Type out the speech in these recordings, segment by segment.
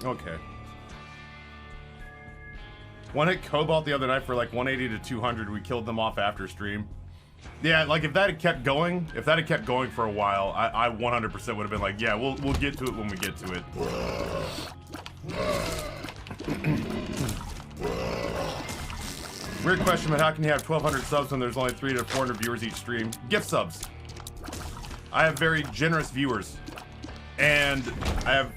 Okay. One hit Cobalt the other night for like 180 to 200. We killed them off after stream. Yeah, like if that had kept going, for a while, I 100% would have been like, yeah, we'll get to it when we get to it. Weird question, but how can you have 1,200 subs when there's only 300 to 400 viewers each stream? Gift subs. I have very generous viewers, and I have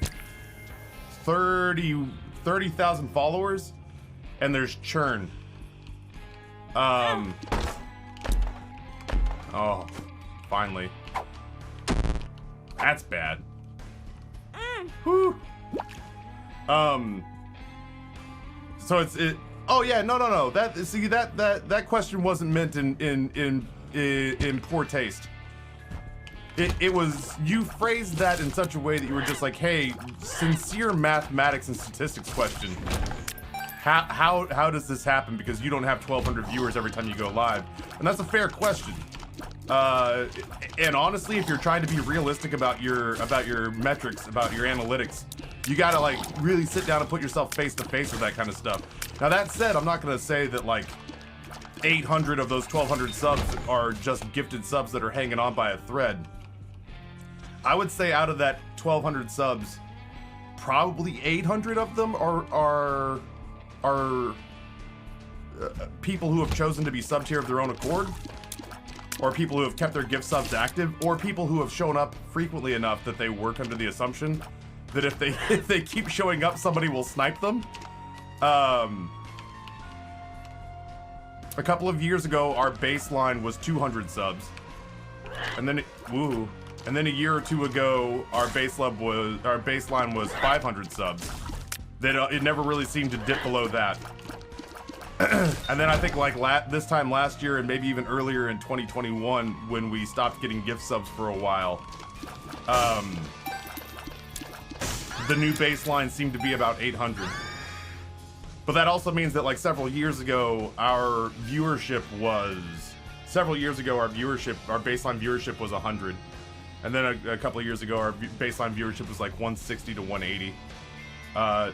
30,000 followers, and there's churn. Oh, finally. That's bad. Whew. So it. Oh yeah, no. That question wasn't meant in poor taste. It was, you phrased that in such a way that you were just like, hey, sincere mathematics and statistics question. How does this happen? Because you don't have 1,200 viewers every time you go live, and that's a fair question. And honestly, if you're trying to be realistic about your metrics, about your analytics, you gotta like really sit down and put yourself face to face with that kind of stuff. Now that said, I'm not gonna say that like 800 of those 1,200 subs are just gifted subs that are hanging on by a thread. I would say out of that 1,200 subs, probably 800 of them are people who have chosen to be subbed here of their own accord, or people who have kept their gift subs active, or people who have shown up frequently enough that they work under the assumption that if they keep showing up, somebody will snipe them. A couple of years ago, our baseline was 200 subs, and then a year or two ago, our baseline was 500 subs. It never really seemed to dip below that. And then I think like this time last year, and maybe even earlier in 2021, when we stopped getting gift subs for a while, the new baseline seemed to be about 800. But that also means that like several years ago, our baseline viewership was 100. And then a couple of years ago, our baseline viewership was like 160 to 180.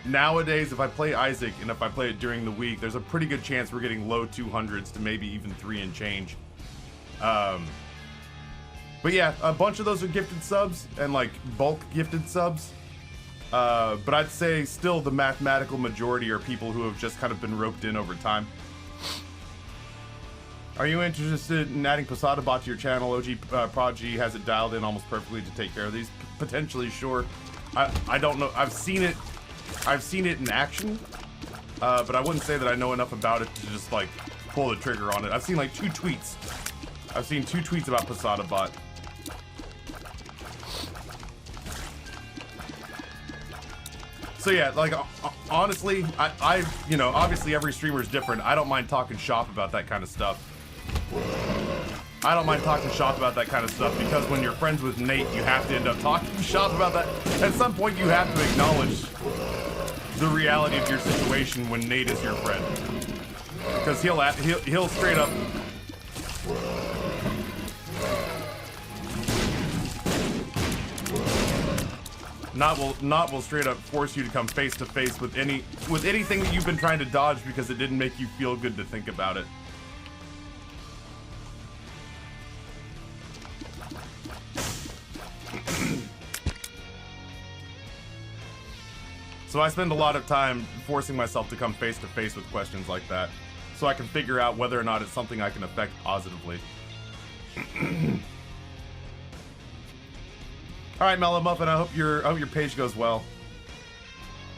Nowadays, if I play Isaac and if I play it during the week, there's a pretty good chance we're getting low 200s to maybe even 3 and change. But yeah, a bunch of those are gifted subs and like bulk gifted subs. But I'd say still the mathematical majority are people who have just kind of been roped in over time. Are you interested in adding Posada Bot to your channel? OG Prodigy has it dialed in almost perfectly to take care of these. Potentially, sure. I don't know. I've seen it in action, but I wouldn't say that I know enough about it to just like pull the trigger on it. I've seen like 2 tweets. I've seen 2 tweets about Posada Bot. So yeah, like honestly, I you know, obviously every streamer is different. I don't mind talking shop about that kind of stuff. I don't mind talking shop about that kind of stuff because when you're friends with Nate, you have to end up talking shop about that. At some point, you have to acknowledge the reality of your situation when Nate is your friend, because he'll straight up. Not will straight up force you to come face to face with anything that you've been trying to dodge because it didn't make you feel good to think about it. So I spend a lot of time forcing myself to come face to face with questions like that, so I can figure out whether or not it's something I can affect positively. All right, Mellow Muffin, I hope your page goes well.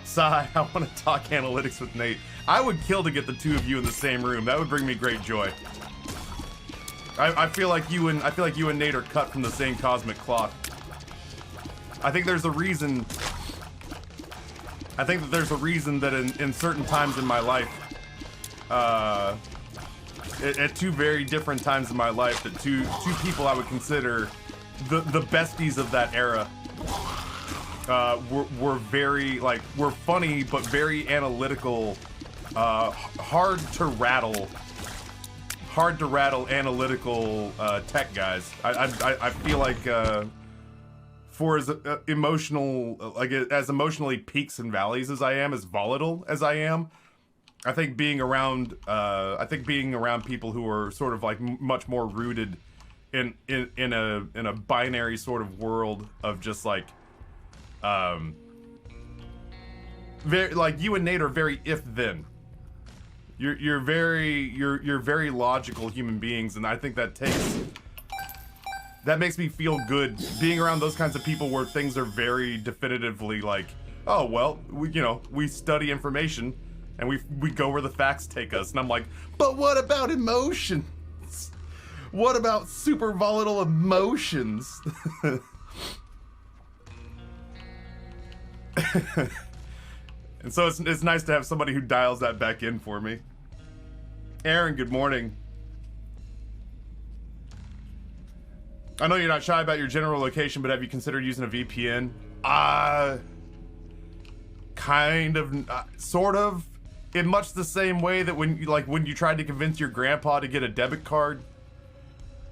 Sigh, I want to talk analytics with Nate. I would kill to get the 2 of you in the same room. That would bring me great joy. I feel like you and Nate are cut from the same cosmic cloth. I think there's a reason. I think that there's a reason that in certain times in my life, at 2 very different times in my life, that two people I would consider the besties of that era were very like were funny but very analytical, hard to rattle analytical tech guys. I feel like for as emotional, like as emotionally peaks and valleys as I am, as volatile as I am, I think being around people who are sort of like much more rooted in a binary sort of world of just like, very like you and Nate are very if then. You're very logical human beings, and I think that makes me feel good being around those kinds of people where things are very definitively like, oh well, we study information and we go where the facts take us, and I'm like, but what about emotions? What about super volatile emotions? And so it's nice to have somebody who dials that back in for me. Aaron, good morning. I know you're not shy about your general location, but have you considered using a VPN? Kind of, sort of, in much the same way that when you tried to convince your grandpa to get a debit card,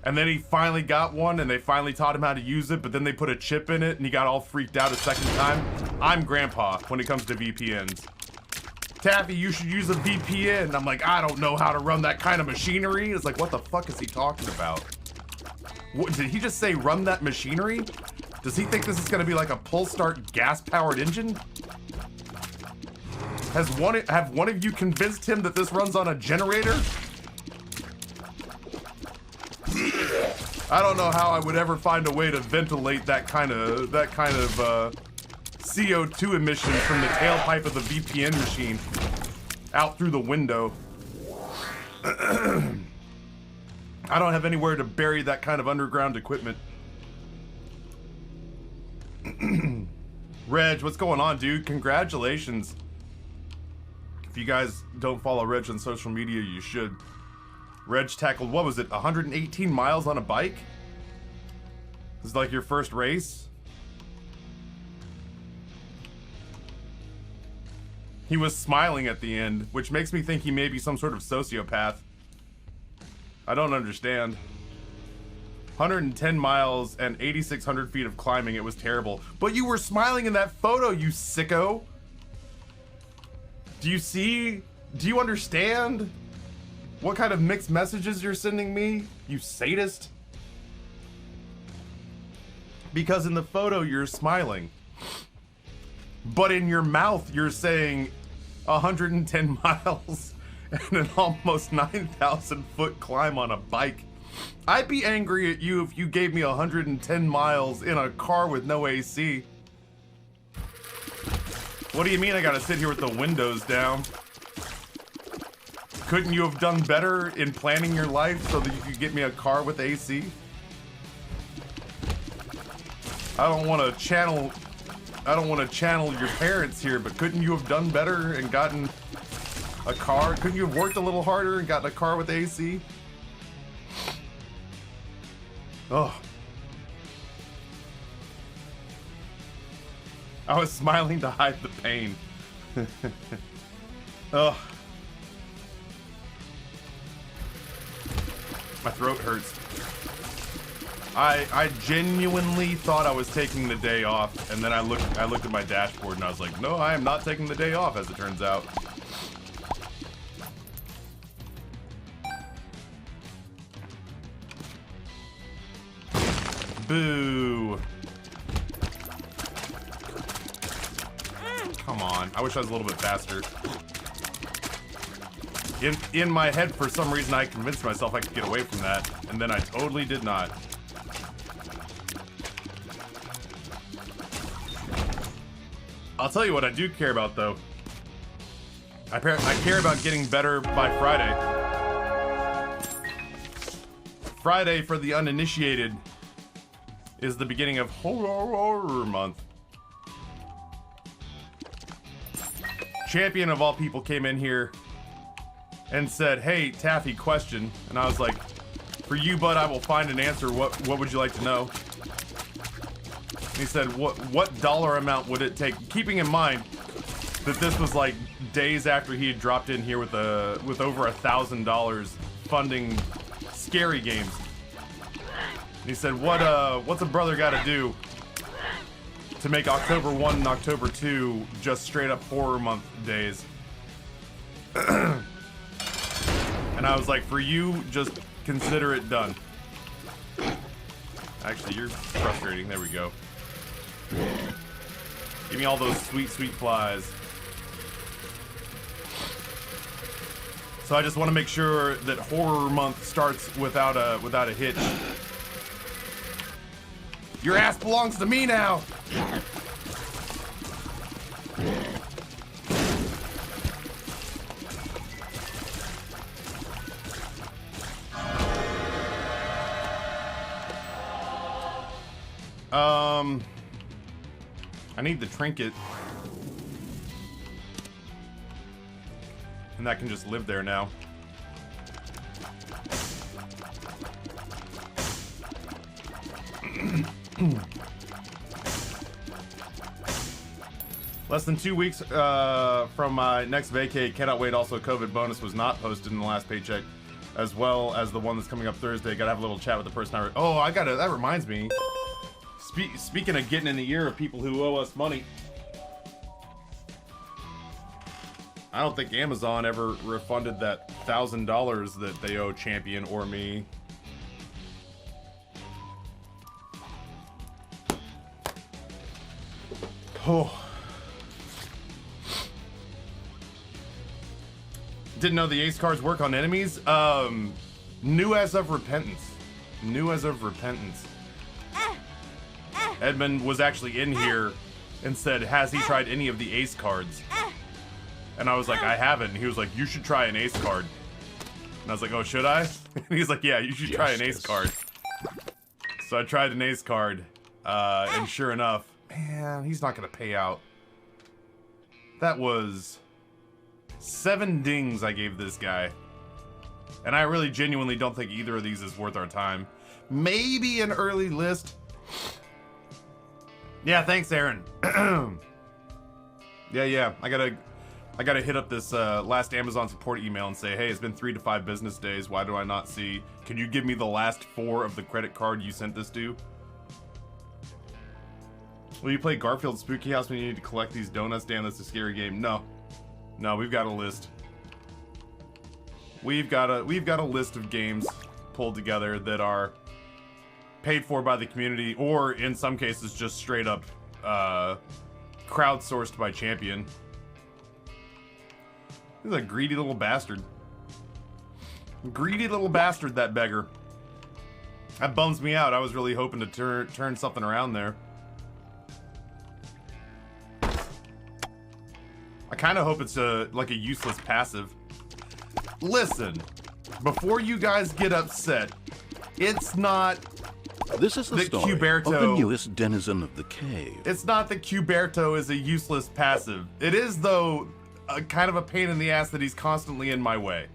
and then he finally got one, and they finally taught him how to use it, but then they put a chip in it, and he got all freaked out a second time. I'm grandpa when it comes to VPNs. Taffy, you should use a VPN. I'm like, I don't know how to run that kind of machinery. It's like, what the fuck is he talking about? What, did he just say run that machinery? Does he think this is gonna be like a pull start gas powered engine? Have one of you convinced him that this runs on a generator? I don't know how I would ever find a way to ventilate that kind of CO2 emission from the tailpipe of the VPN machine out through the window. I don't have anywhere to bury that kind of underground equipment. Reg, what's going on, dude? Congratulations. If you guys don't follow Reg on social media, you should. Reg tackled, what was it, 118 miles on a bike? This is like your first race? He was smiling at the end, which makes me think he may be some sort of sociopath. I don't understand. 110 miles and 8,600 feet of climbing, it was terrible. But you were smiling in that photo, you sicko! Do you see? Do you understand what kind of mixed messages you're sending me, you sadist? Because in the photo you're smiling, but in your mouth you're saying 110 miles and an almost 9,000 foot climb on a bike. I'd be angry at you if you gave me 110 miles in a car with no AC. What do you mean I gotta sit here with the windows down? Couldn't you have done better in planning your life so that you could get me a car with AC? I don't want to channel your parents here, but couldn't you have done better and gotten a car? Couldn't you have worked a little harder and gotten a car with AC? Oh. I was smiling to hide the pain. Oh. My throat hurts. I genuinely thought I was taking the day off, and then I looked at my dashboard and I was like, no, I am not taking the day off, as it turns out. Boo. Come on. I wish I was a little bit faster. In my head, for some reason, I convinced myself I could get away from that, and then I totally did not. I'll tell you what I do care about, though. I care about getting better by Friday. Friday, for the uninitiated, is the beginning of Horror Month. Champion of all people came in here and said, hey, Taffy, question. And I was like, for you, bud, I will find an answer. What would you like to know? And he said, what dollar amount would it take? Keeping in mind that this was like days after he had dropped in here with over $1,000 funding scary games. And he said, what's a brother got to do to make October 1 and October 2 just straight up horror month days. And I was like, for you, just consider it done. Actually, you're frustrating. There we go. Give me all those sweet, sweet flies. So I just want to make sure that horror month starts without a hitch. Your ass belongs to me now. I need the trinket. And that can just live there now. Less than 2 weeks from my next vacay. Cannot wait. Also, COVID bonus was not posted in the last paycheck, as well as the one that's coming up Thursday. Gotta have a little chat with the person. That reminds me. Speaking of getting in the ear of people who owe us money, I don't think Amazon ever refunded that $1,000 that they owe Champion or me. Oh. Didn't know the ace cards work on enemies. New as of repentance. New as of repentance. Edmund was actually in here and said, has he tried any of the ace cards? And I was like, I haven't. And he was like, you should try an ace card. And I was like, oh, should I? And he's like, yeah, you should try an ace card. So I tried an ace card, and sure enough, man, he's not gonna pay out. That was 7 dings I gave this guy. And I really genuinely don't think either of these is worth our time. Maybe an early list. Yeah, thanks, Aaron. Yeah. I gotta hit up this last Amazon support email and say, hey, it's been 3 to 5 business days. Why do I not see? Can you give me the last 4 of the credit card you sent this to? Will you play Garfield Spooky House when you need to collect these donuts? Damn, that's a scary game. No, we've got a list. We've got a list of games pulled together that are paid for by the community, or in some cases just straight up crowdsourced by Champion. He's a greedy little bastard. Greedy little bastard, that beggar. That bums me out. I was really hoping to turn something around there. I kind of hope it's like a useless passive. Listen, before you guys get upset, it's not. This is the story Cuberto, of the newest denizen of the cave. It's not that Cuberto is a useless passive. It is, though, kind of a pain in the ass that he's constantly in my way.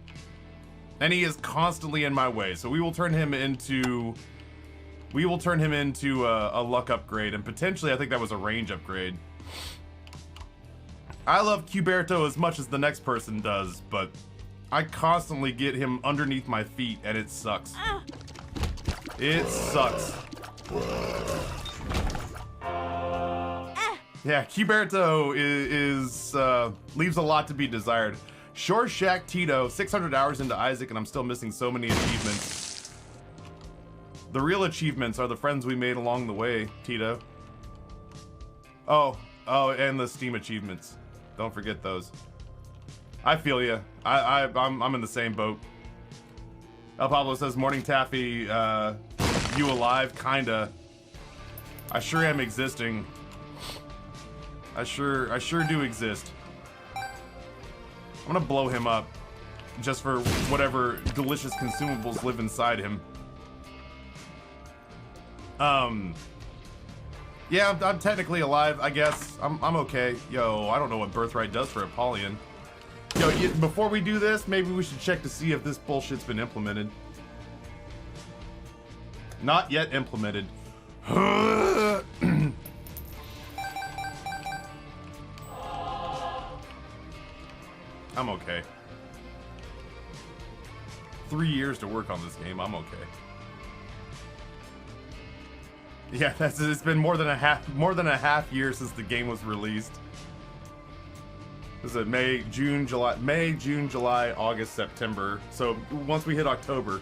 And he is constantly in my way. So we will turn him into a luck upgrade, and potentially I think that was a range upgrade. I love Cuberto as much as the next person does, but I constantly get him underneath my feet, and it sucks. It sucks. Yeah, Cuberto is leaves a lot to be desired. Shore Shack Tito, 600 hours into Isaac, and I'm still missing so many achievements. The real achievements are the friends we made along the way, Tito. Oh, and the Steam achievements. Don't forget those. I feel ya. I'm in the same boat. El Pablo says, morning Taffy, you alive? Kinda. I sure am existing. I sure do exist. I'm gonna blow him up just for whatever delicious consumables live inside him. Yeah, I'm technically alive, I guess. I'm okay. Yo, I don't know what Birthright does for Apollyon. Yo, before we do this, maybe we should check to see if this bullshit's been implemented. Not yet implemented. I'm okay. 3 years to work on this game, I'm okay. Yeah, it's been more than a half year since the game was released. Is it May, June, July, August, September. So once we hit October,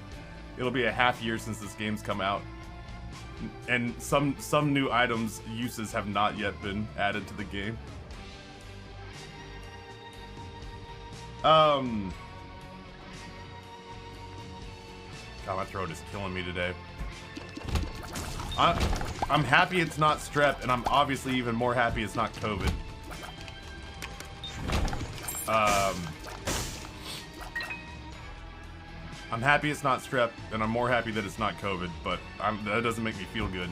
it'll be a half year since this game's come out. And some new items uses have not yet been added to the game. God, my throat is killing me today. I'm happy it's not strep, and I'm obviously even more happy it's not COVID. I'm happy it's not strep, and I'm more happy that it's not COVID, but that doesn't make me feel good.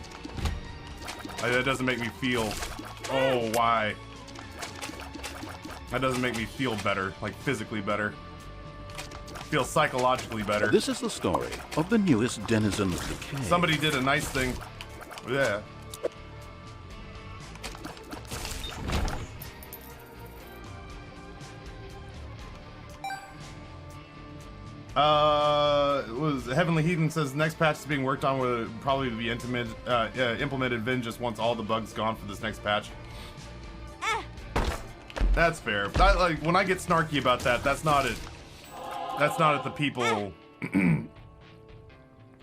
That doesn't make me feel, oh, why? That doesn't make me feel better, like physically better. Feel psychologically better. This is the story of the newest denizen of the cave. Somebody did a nice thing. Yeah. Was Heavenly Heathen says next patch is being worked on will probably be implemented Vin once all the bugs gone for this next patch. That's fair. Like when I get snarky about that, that's not at the people.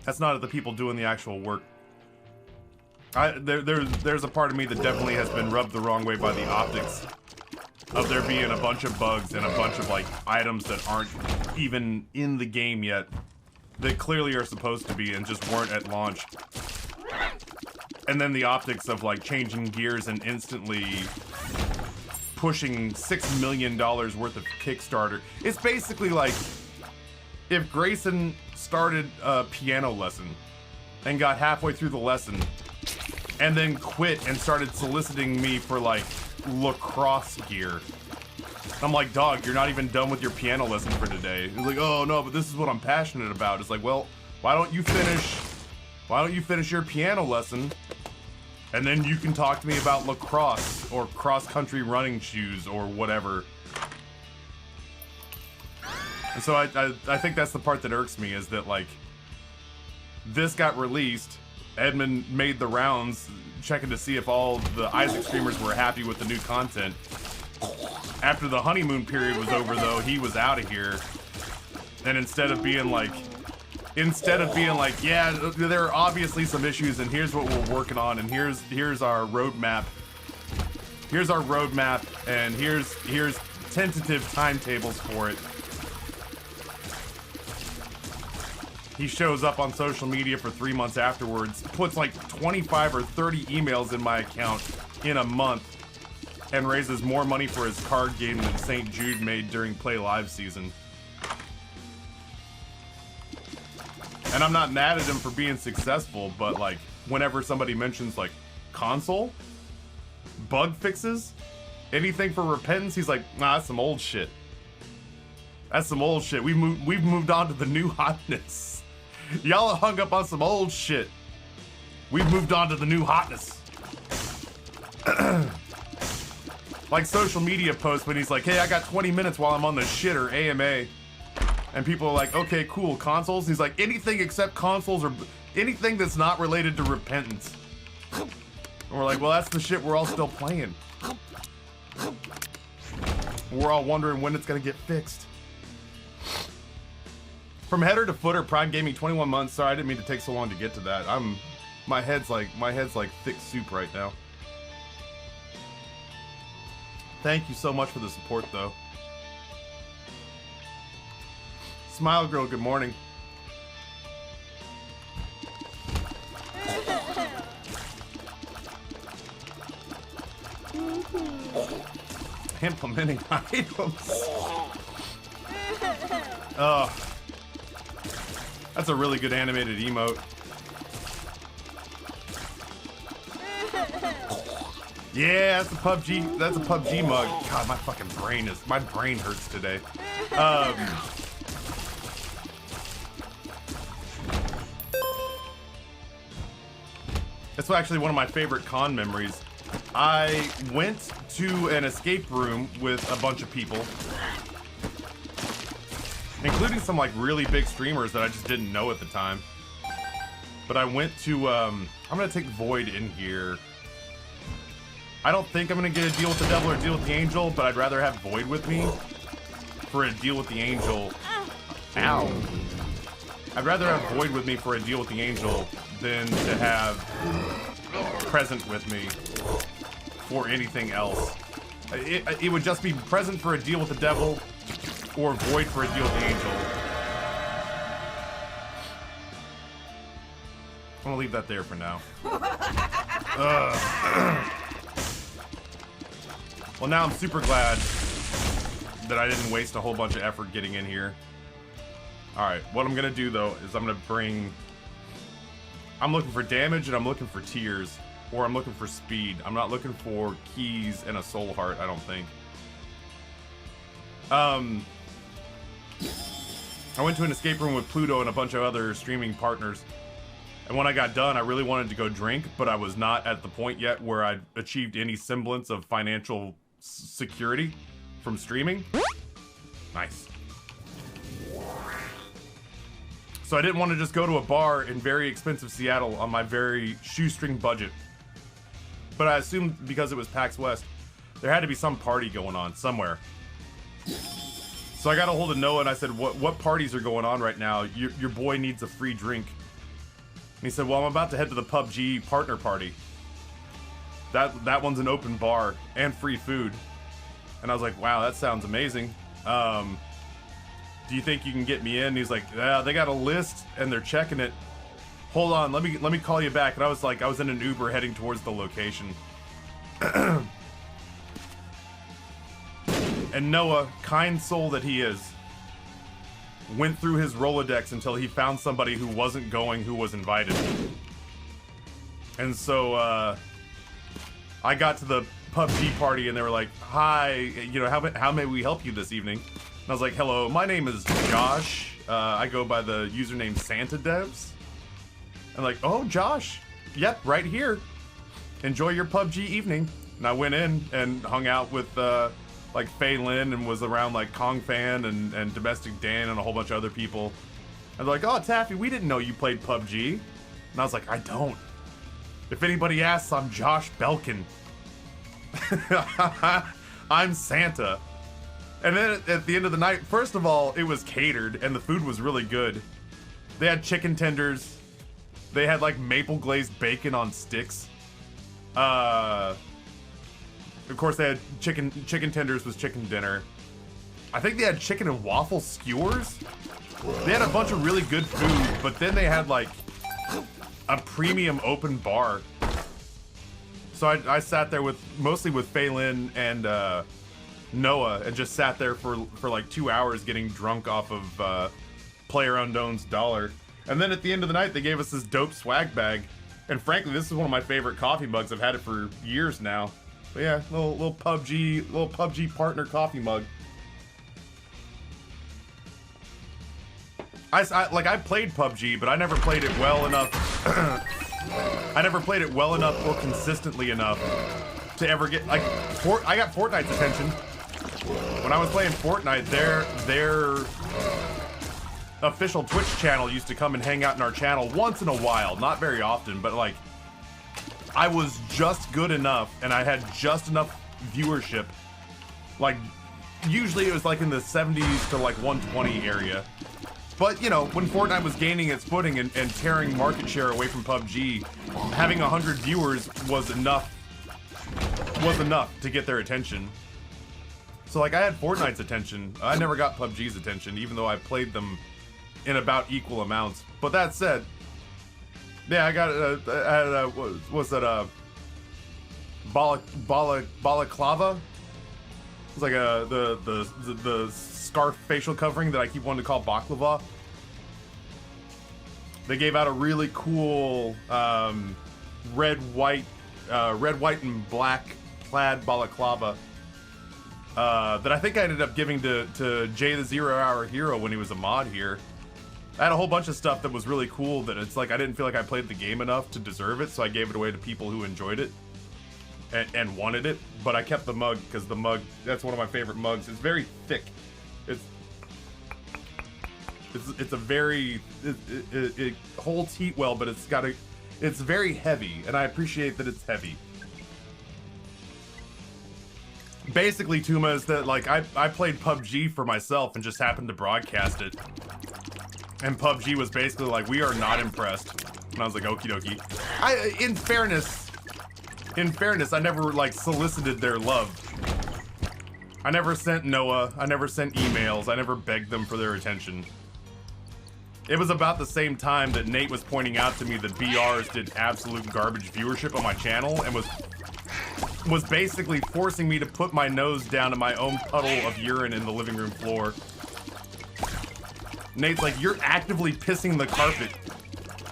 That's not at the people doing the actual work. There's a part of me that definitely has been rubbed the wrong way by the optics of there being a bunch of bugs and a bunch of like items that aren't even in the game yet that clearly are supposed to be and just weren't at launch. And then the optics of like changing gears and instantly pushing $6 million worth of Kickstarter. It's basically like if Grayson started a piano lesson and got halfway through the lesson and then quit and started soliciting me for like lacrosse gear. I'm like, dog, you're not even done with your piano lesson for today. He's like, oh no, but this is what I'm passionate about. It's like, well, why don't you finish your piano lesson and then you can talk to me about lacrosse or cross-country running shoes or whatever. And so I think that's the part that irks me, is that like this got released, Edmund made the rounds checking to see if all the Isaac streamers were happy with the new content. After the honeymoon period was over though, he was out of here. And instead of being like, yeah, there are obviously some issues and here's what we're working on and here's our roadmap. Here's our roadmap and here's tentative timetables for it. He shows up on social media for 3 months afterwards, puts like 25 or 30 emails in my account in a month, and raises more money for his card game than St. Jude made during Play Live season. And I'm not mad at him for being successful, but like, whenever somebody mentions like console, bug fixes, anything for repentance, he's like, nah, that's some old shit. That's some old shit. We've moved on to the new hotness. Y'all are hung up on some old shit. We've moved on to the new hotness. Like social media posts when he's like, hey, I got 20 minutes while I'm on the shitter, AMA. And people are like, okay, cool, consoles? And he's like, anything except consoles or anything that's not related to repentance. And we're like, well, that's the shit we're all still playing. We're all wondering when it's gonna get fixed. From header to footer, Prime Gaming 21 months. Sorry, I didn't mean to take so long to get to that. My head's like thick soup right now. Thank you so much for the support though. Smile Girl, good morning. Implementing items. Oh. That's a really good animated emote. Yeah, that's a PUBG. That's a PUBG mug. God, my brain hurts today. That's actually one of my favorite con memories. I went to an escape room with a bunch of people, including some like really big streamers that I just didn't know at the time. But I went to, I'm gonna take Void in here. I don't think I'm gonna get a deal with the devil or a deal with the angel, but I'd rather have Void with me for a deal with the angel. Ow. I'd rather have Void with me for a deal with the angel than to have Present with me for anything else. It would just be Present for a deal with the devil or Void for a deal with the angel. I'm gonna leave that there for now. Well, now I'm super glad that I didn't waste a whole bunch of effort getting in here. Alright, what I'm gonna do though is I'm looking for damage and I'm looking for tears. Or I'm looking for speed. I'm not looking for keys and a soul heart, I don't think. I went to an escape room with Pluto and a bunch of other streaming partners. And when I got done, I really wanted to go drink, but I was not at the point yet where I'd achieved any semblance of financial security from streaming. Nice. So I didn't want to just go to a bar in very expensive Seattle on my very shoestring budget. But I assumed because it was PAX West, there had to be some party going on somewhere. So I got a hold of Noah and I said, what parties are going on right now? Your boy needs a free drink. And he said, well, I'm about to head to the PUBG partner party. That one's an open bar and free food. And I was like, wow, that sounds amazing. Do you think you can get me in? And he's like, yeah, they got a list and they're checking it. Hold on, let me call you back. And I was like, I was in an Uber heading towards the location. And Noah, kind soul that he is, went through his Rolodex until he found somebody who wasn't going, who was invited. And so I got to the PUBG party and they were like, hi, you know, how may we help you this evening? And I was like, hello, my name is Josh. I go by the username Santa Devs. And like, oh, Josh, yep, right here. Enjoy your PUBG evening. And I went in and hung out with like Fei Lin and was around like Kong Fan and Domestic Dan and a whole bunch of other people. And they're like, oh, Taffy, we didn't know you played PUBG. And I was like, I don't. If anybody asks, I'm Josh Belkin. I'm Santa. And then at the end of the night, first of all, it was catered and the food was really good. They had chicken tenders. They had like maple glazed bacon on sticks. Of course, they had chicken tenders was chicken dinner. I think they had chicken and waffle skewers. They had a bunch of really good food, but then they had like a premium open bar. So I sat there mostly with Fei Lin and Noah and just sat there for like 2 hours getting drunk off of PlayerUnknown's dollar. And then at the end of the night, they gave us this dope swag bag. And frankly, this is one of my favorite coffee mugs. I've had it for years now. But yeah, little PUBG partner coffee mug. I played PUBG, but I never played it well enough. I never played it well enough or consistently enough to ever get like. I got Fortnite's attention when I was playing Fortnite. Their official Twitch channel used to come and hang out in our channel once in a while, not very often, but like I was just good enough and I had just enough viewership. Like usually it was like in the 70s to like 120 area. But you know, when Fortnite was gaining its footing and tearing market share away from PUBG, having 100 viewers was enough to get their attention. So like I had Fortnite's attention. I never got PUBG's attention, even though I played them in about equal amounts. But that said, yeah, I got was that balaclava? It's like the scarf facial covering that I keep wanting to call baklava. They gave out a really cool red, white, and black plaid balaclava that I think I ended up giving to Jay the 0 Hour Hero when he was a mod here. I had a whole bunch of stuff that was really cool that it's like I didn't feel like I played the game enough to deserve it, so I gave it away to people who enjoyed it and wanted it. But I kept the mug because the mug, that's one of my favorite mugs. It's very thick. It's a very it holds heat well, but it's very heavy, and I appreciate that it's heavy. Basically, Tuma, is that like I played PUBG for myself and just happened to broadcast it, and PUBG was basically like, we are not impressed, and I was like, okie dokie. In fairness, I never like solicited their love. I never sent Noah. I never sent emails. I never begged them for their attention. It was about the same time that Nate was pointing out to me that BRs did absolute garbage viewership on my channel and was basically forcing me to put my nose down in my own puddle of urine in the living room floor. Nate's like, you're actively pissing the carpet.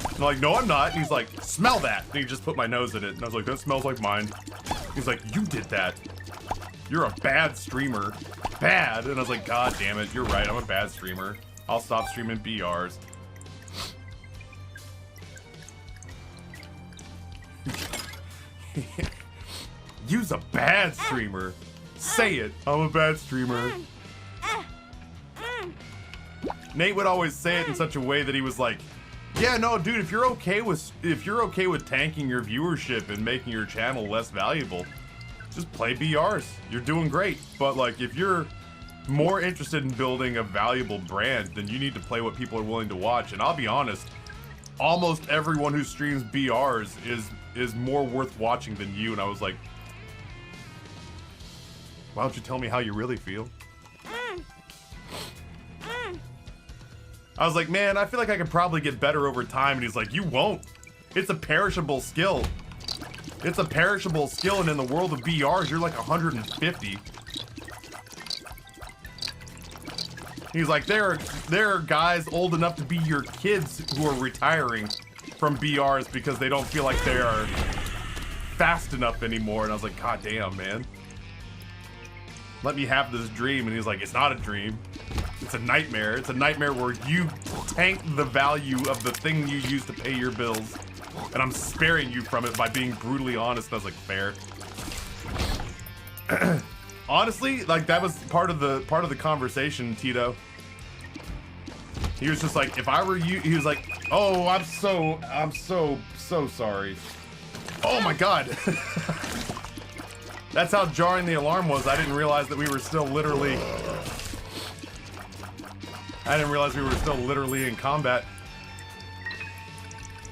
And I'm like, no, I'm not. And he's like, smell that. And he just put my nose in it. And I was like, that smells like mine. He's like, you did that. You're a bad streamer. Bad. And I was like, God damn it. You're right. I'm a bad streamer. I'll stop streaming BRs. You's a bad streamer. Say it. I'm a bad streamer. Nate would always say it in such a way that he was like, yeah, no, dude, if you're okay with tanking your viewership and making your channel less valuable, just play BRs. You're doing great. But like, if you're more interested in building a valuable brand, then you need to play what people are willing to watch. And I'll be honest, almost everyone who streams BRs is more worth watching than you. And I was like, why don't you tell me how you really feel? I was like, man, I feel like I could probably get better over time. And he's like, you won't. It's a perishable skill. It's a perishable skill, and in the world of BRs, you're like 150. He's like, there are guys old enough to be your kids who are retiring from BRs because they don't feel like they are fast enough anymore. And I was like, God damn, man. Let me have this dream. And he's like, it's not a dream. It's a nightmare. It's a nightmare where you tank the value of the thing you use to pay your bills. And I'm sparing you from it by being brutally honest. And I was like, fair. Honestly, like that was part of the conversation, Tito. He was just like, if I were you, he was like, oh, I'm so sorry. Oh my God. That's how jarring the alarm was. I didn't realize that we were still literally in combat.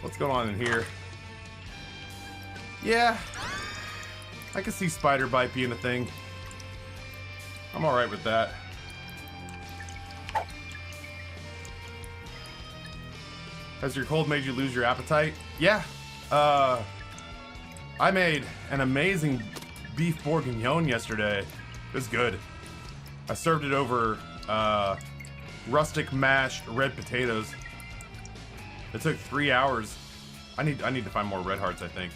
What's going on in here? Yeah, I can see spider bite being a thing. I'm all right with that. Has your cold made you lose your appetite? Yeah. I made an amazing beef bourguignon yesterday. It was good. I served it over rustic mashed red potatoes. It took 3 hours. I need to find more red hearts, I think.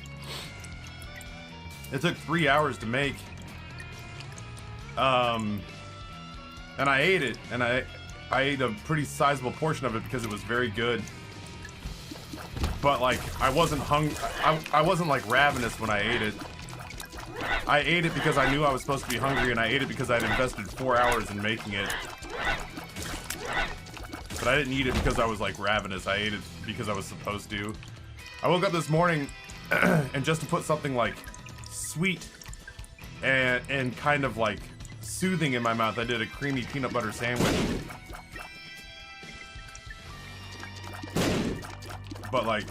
It took 3 hours to make. And I ate it, and I ate a pretty sizable portion of it because it was very good. But like, I wasn't I wasn't like ravenous when I ate it. I ate it because I knew I was supposed to be hungry, and I ate it because I'd invested 4 hours in making it. But I didn't eat it because I was like ravenous. I ate it because I was supposed to. I woke up this morning and just to put something like sweet and kind of like soothing in my mouth, I did a creamy peanut butter sandwich. But like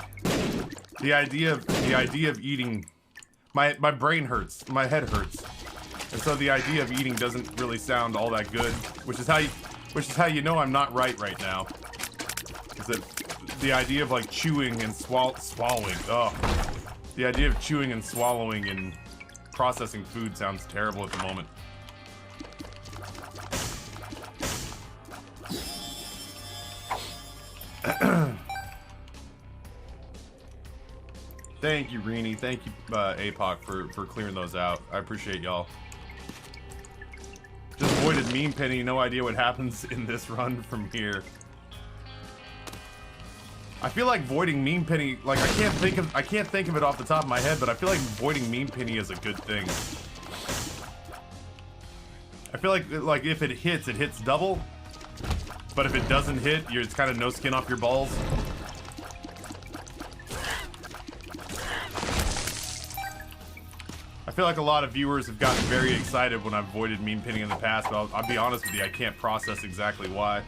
the idea of eating, my brain hurts, my head hurts, and so the idea of eating doesn't really sound all that good, which is how you know I'm not right now. Is that the idea of like chewing and swallowing? Oh, the idea of chewing and swallowing and processing food sounds terrible at the moment. Thank you, Reenie. Thank you, APOC, for clearing those out. I appreciate y'all. Just avoided Meme Penny. No idea what happens in this run from here. I feel like voiding Meme Penny, like I can't think of it off the top of my head, but I feel like voiding Meme Penny is a good thing. I feel like if it hits double. But if it doesn't hit, it's kind of no skin off your balls. I feel like a lot of viewers have gotten very excited when I've avoided meme pinning in the past, but I'll be honest with you, I can't process exactly why.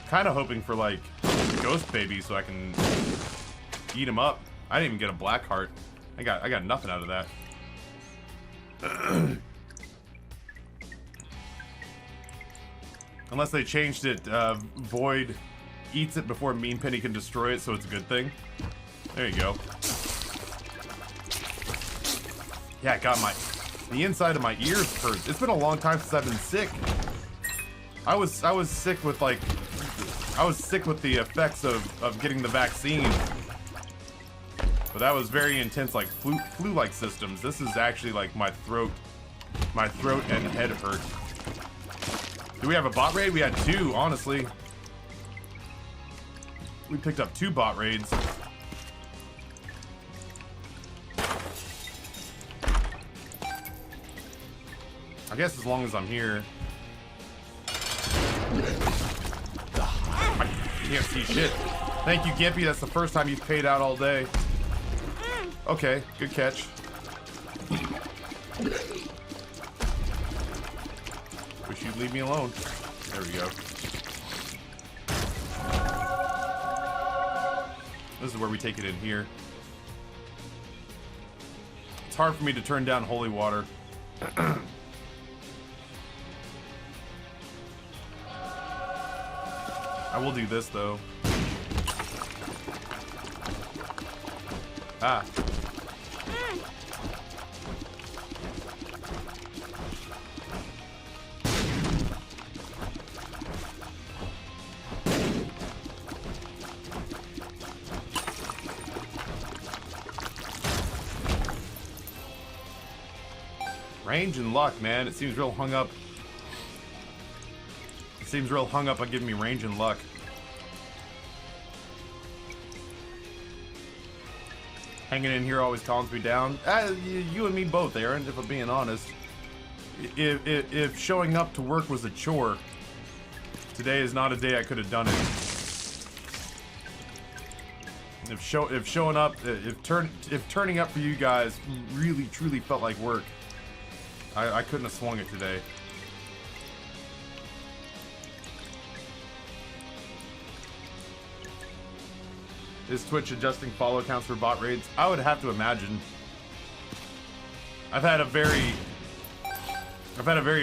Kind of hoping for like ghost baby so I can eat him up. I didn't even get a black heart. I got nothing out of that. Unless they changed it, Void eats it before Mean Penny can destroy it, so it's a good thing. There you go. Yeah, it got the inside of my ears hurt. It's been a long time since I've been sick. I was sick with like, I was sick with the effects of getting the vaccine. But that was very intense, like flu-like systems. This is actually like my throat and head hurt. Do we have a bot raid? We had 2, honestly. We picked up 2 bot raids. I guess as long as I'm here. I can't see shit. Thank you, Gimpy. That's the first time you've paid out all day. Okay, good catch. Wish you'd leave me alone. There we go. This is where we take it in here. It's hard for me to turn down holy water. I will do this though. Ah. Range and luck, man. It seems real hung up. It seems real hung up on giving me range and luck. Hanging in here always calms me down. You and me both, Aaron, if I'm being honest. If showing up to work was a chore, today is not a day I could have done it. If showing up, if turning up for you guys really truly felt like work, I couldn't have swung it today. Is Twitch adjusting follow counts for bot raids? I would have to imagine. I've had a very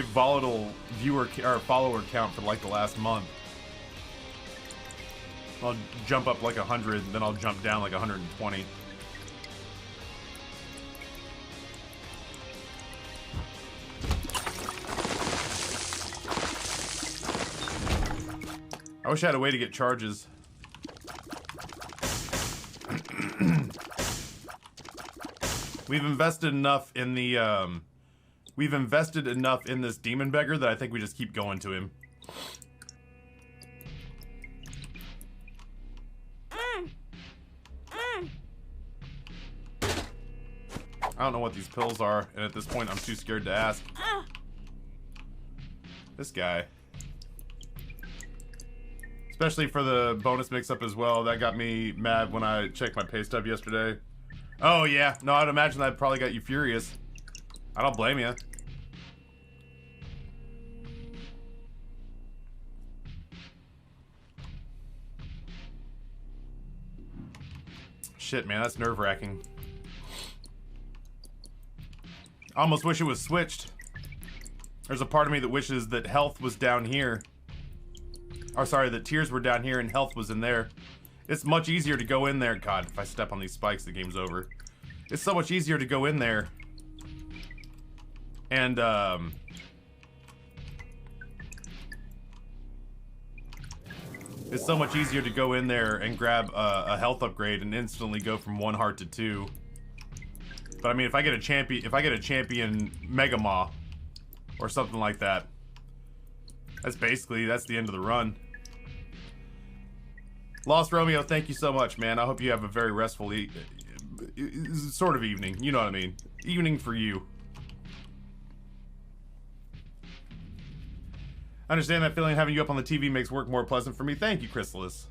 volatile viewer or follower count for like the last month. I'll jump up like 100, then I'll jump down like 120. I wish I had a way to get charges. We've invested enough in the, we've invested enough in this demon beggar that I think we just keep going to him. I don't know what these pills are, and at this point I'm too scared to ask. This guy. Especially for the bonus mix-up as well. That got me mad when I checked my pay stub yesterday. Oh yeah, no, I'd imagine that probably got you furious. I don't blame you. Shit, man, that's nerve-wracking. I almost wish it was switched. There's a part of me that wishes that health was down here. Or sorry, that tears were down here and health was in there. It's much easier to go in there. God, if I step on these spikes, the game's over. It's so much easier to go in there and it's so much easier to go in there and grab a health upgrade and instantly go from 1 heart to 2. But I mean, if I get a champion Mega Maw or something like that, that's the end of the run. Lost Romeo, thank you so much, man. I hope you have a very restful sort of evening. You know what I mean? Evening for you. I understand that feeling. Having you up on the TV makes work more pleasant for me. Thank you, Chrysalis.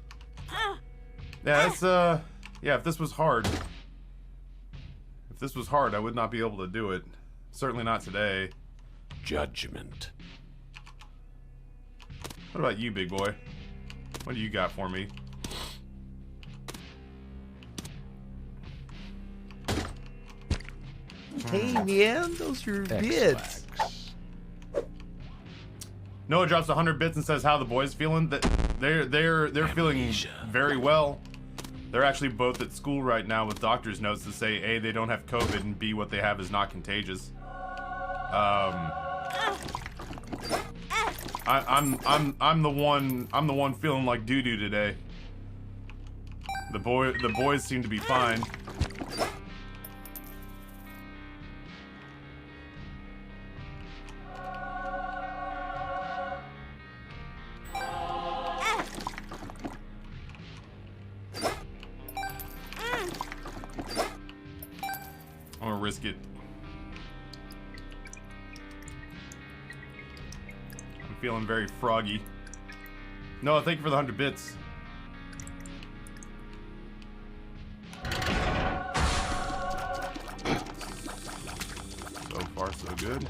Yeah, it's, yeah, if this was hard, I would not be able to do it. Certainly not today. Judgment. What about you, big boy? What do you got for me? Hey man, those are bits. Noah drops 100 bits and says, "How the boys feeling?" That they're feeling very well. They're actually both at school right now with doctor's notes to say A, they don't have COVID, and B, what they have is not contagious. I'm the one feeling like doo-doo today. The boys seem to be fine. I'm gonna risk it. I'm feeling very froggy. Noah, thank you for the 100 bits. So far, so good.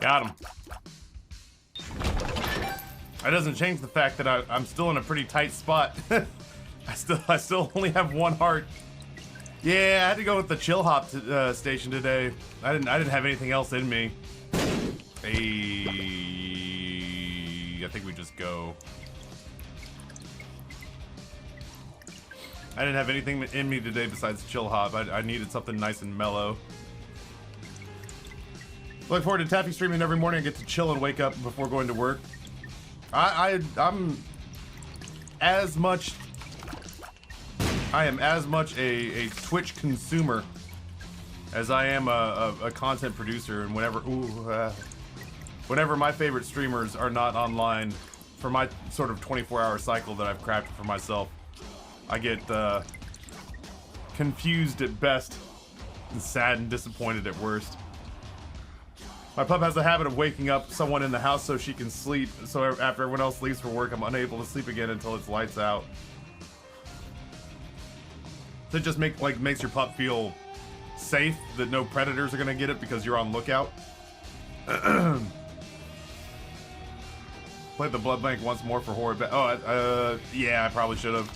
Got him. That doesn't change the fact that I'm still in a pretty tight spot. I still only have one heart. Yeah, I had to go with the chill hop station today. I didn't have anything else in me. I think we just go. I didn't have anything in me today besides chill hop. I needed something nice and mellow. Look forward to Taffy streaming every morning. I get to chill and wake up before going to work. I'm as much. I am as much a Twitch consumer as I am a content producer. And whenever my favorite streamers are not online for my sort of 24-hour cycle that I've crafted for myself, I get confused at best and sad and disappointed at worst. My pup has a habit of waking up someone in the house so she can sleep. So after everyone else leaves for work, I'm unable to sleep again until it's lights out. So it just makes your pup feel safe that no predators are gonna get it because you're on lookout. Played the blood bank once more for horror. Yeah, I probably should have.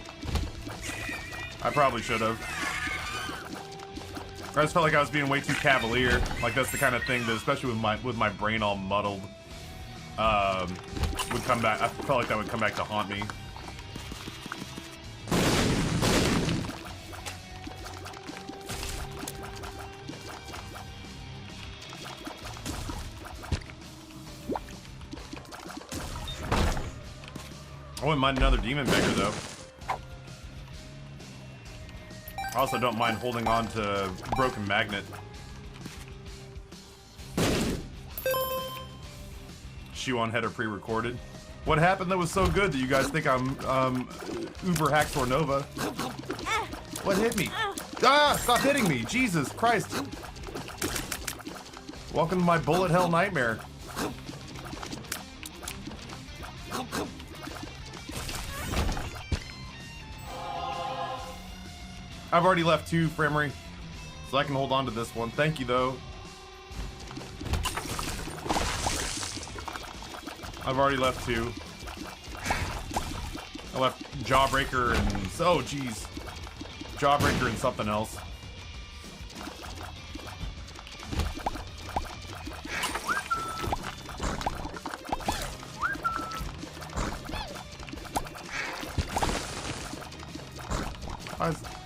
I just felt like I was being way too cavalier. Like that's the kind of thing that, especially with my brain all muddled, would come back. I felt like that would come back to haunt me. I wouldn't mind another demon beggar though. I also don't mind holding on to Broken Magnet. Shiwan header pre-recorded. What happened that was so good that you guys think I'm Uber Hacktor Nova? What hit me? Ah! Stop hitting me! Jesus Christ! Welcome to my bullet hell nightmare. I've already left 2, Fremery, so I can hold on to this one. Thank you, though. I've already left 2. I left Jawbreaker and oh geez, Jawbreaker and something else.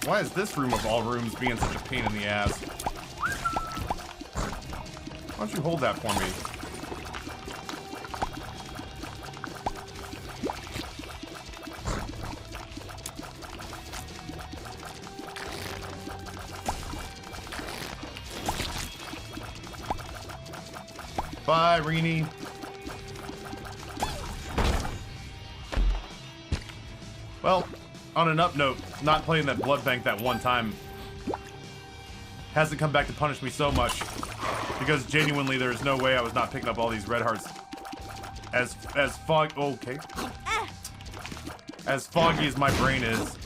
Why is this room of all rooms being such a pain in the ass? Why don't you hold that for me? Bye, Reenie. Well, on an up note, not playing that blood bank that one time hasn't come back to punish me so much, because genuinely there's no way I was not picking up all these red hearts. As foggy as my brain is,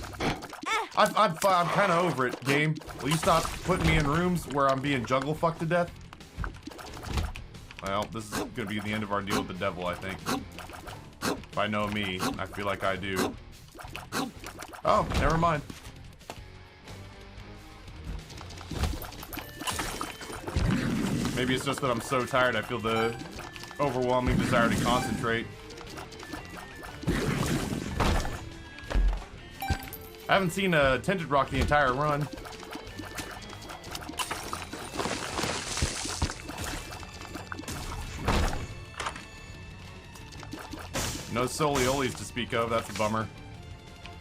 I'm kind of over it. Game, will you stop putting me in rooms where I'm being juggle fucked to death? Well, this is gonna be the end of our deal with the devil, I think. If I know me, I feel like I do. Oh, never mind. Maybe it's just that I'm so tired I feel the overwhelming desire to concentrate. I haven't seen a Tinted Rock the entire run. No Soliolis to speak of, that's a bummer.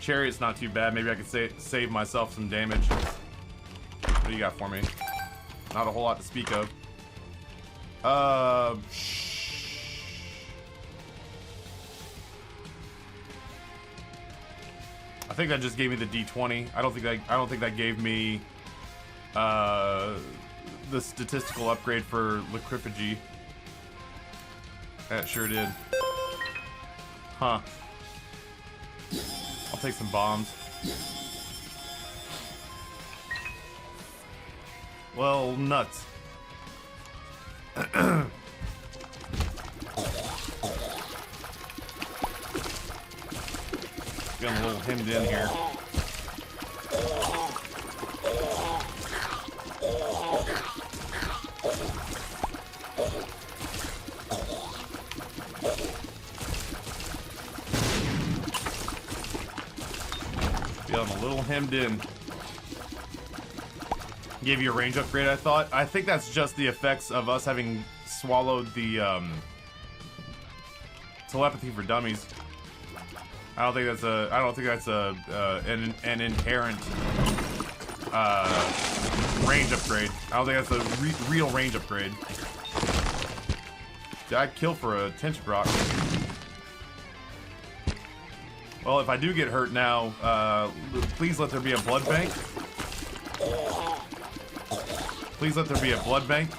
Chariot's not too bad, maybe I could save myself some damage. What do you got for me? Not a whole lot to speak of. I think that just gave me the D20. I don't think that gave me the statistical upgrade for Liquiphagy. That sure did. Huh. I'll take some bombs. Well, nuts. Getting a little hemmed in here. Feeling a little hemmed in. Gave you a range upgrade, I thought. I think that's just the effects of us having swallowed the telepathy for dummies. I don't think that's an inherent range upgrade. I don't think that's a real range upgrade. Did I kill for a Tinted Rock? Well, if I do get hurt now, please let there be a blood bank. Please let there be a blood bank.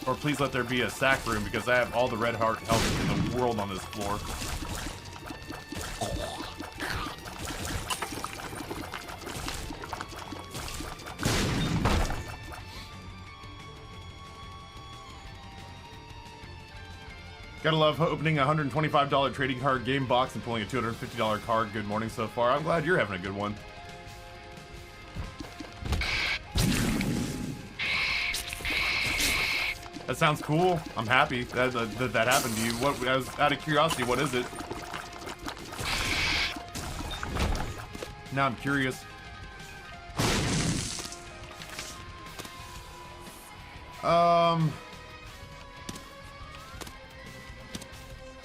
Or please let there be a sack room, because I have all the red heart health in the world on this floor. Gotta love opening a $125 trading card game box and pulling a $250 card. Good morning so far. I'm glad you're having a good one. That sounds cool. I'm happy that happened to you. What? I was out of curiosity. What is it? Now I'm curious.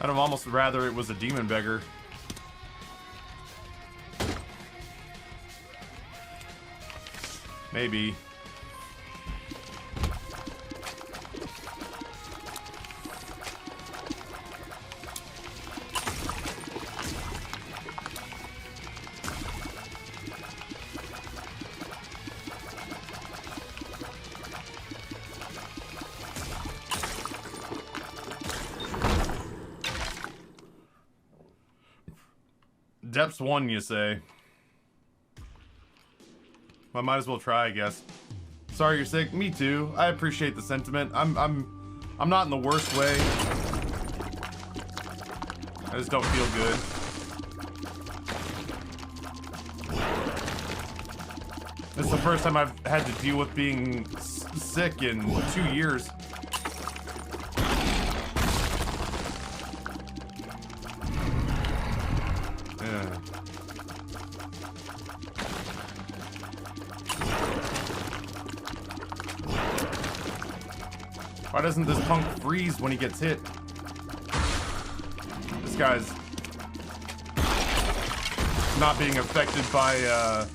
I'd have almost rather it was a demon beggar. Maybe. Depths 1, you say? I might as well try, I guess. Sorry you're sick. Me too. I appreciate the sentiment. I'm not in the worst way. I just don't feel good. This is the first time I've had to deal with being sick in 2 years. Yeah. Why doesn't this punk freeze when he gets hit? This guy's not being affected by,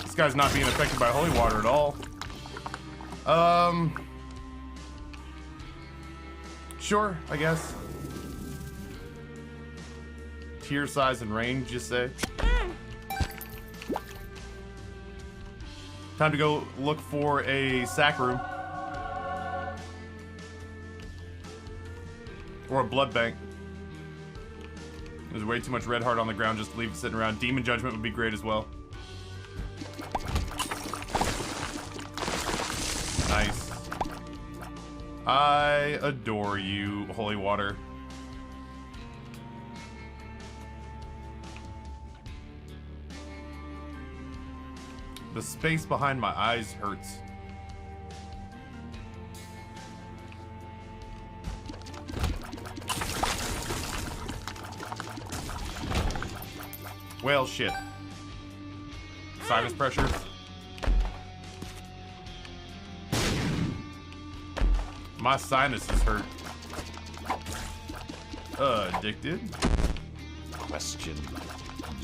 This guy's not being affected by holy water at all. Sure, I guess. Tier size and range, you say? Time to go look for a sack room. Or a blood bank. There's way too much red heart on the ground just to leave it sitting around. Demon Judgment would be great as well. Nice. I adore you, holy water. The space behind my eyes hurts. Well, shit. Sinus pressure. My sinuses hurt. Addicted? Question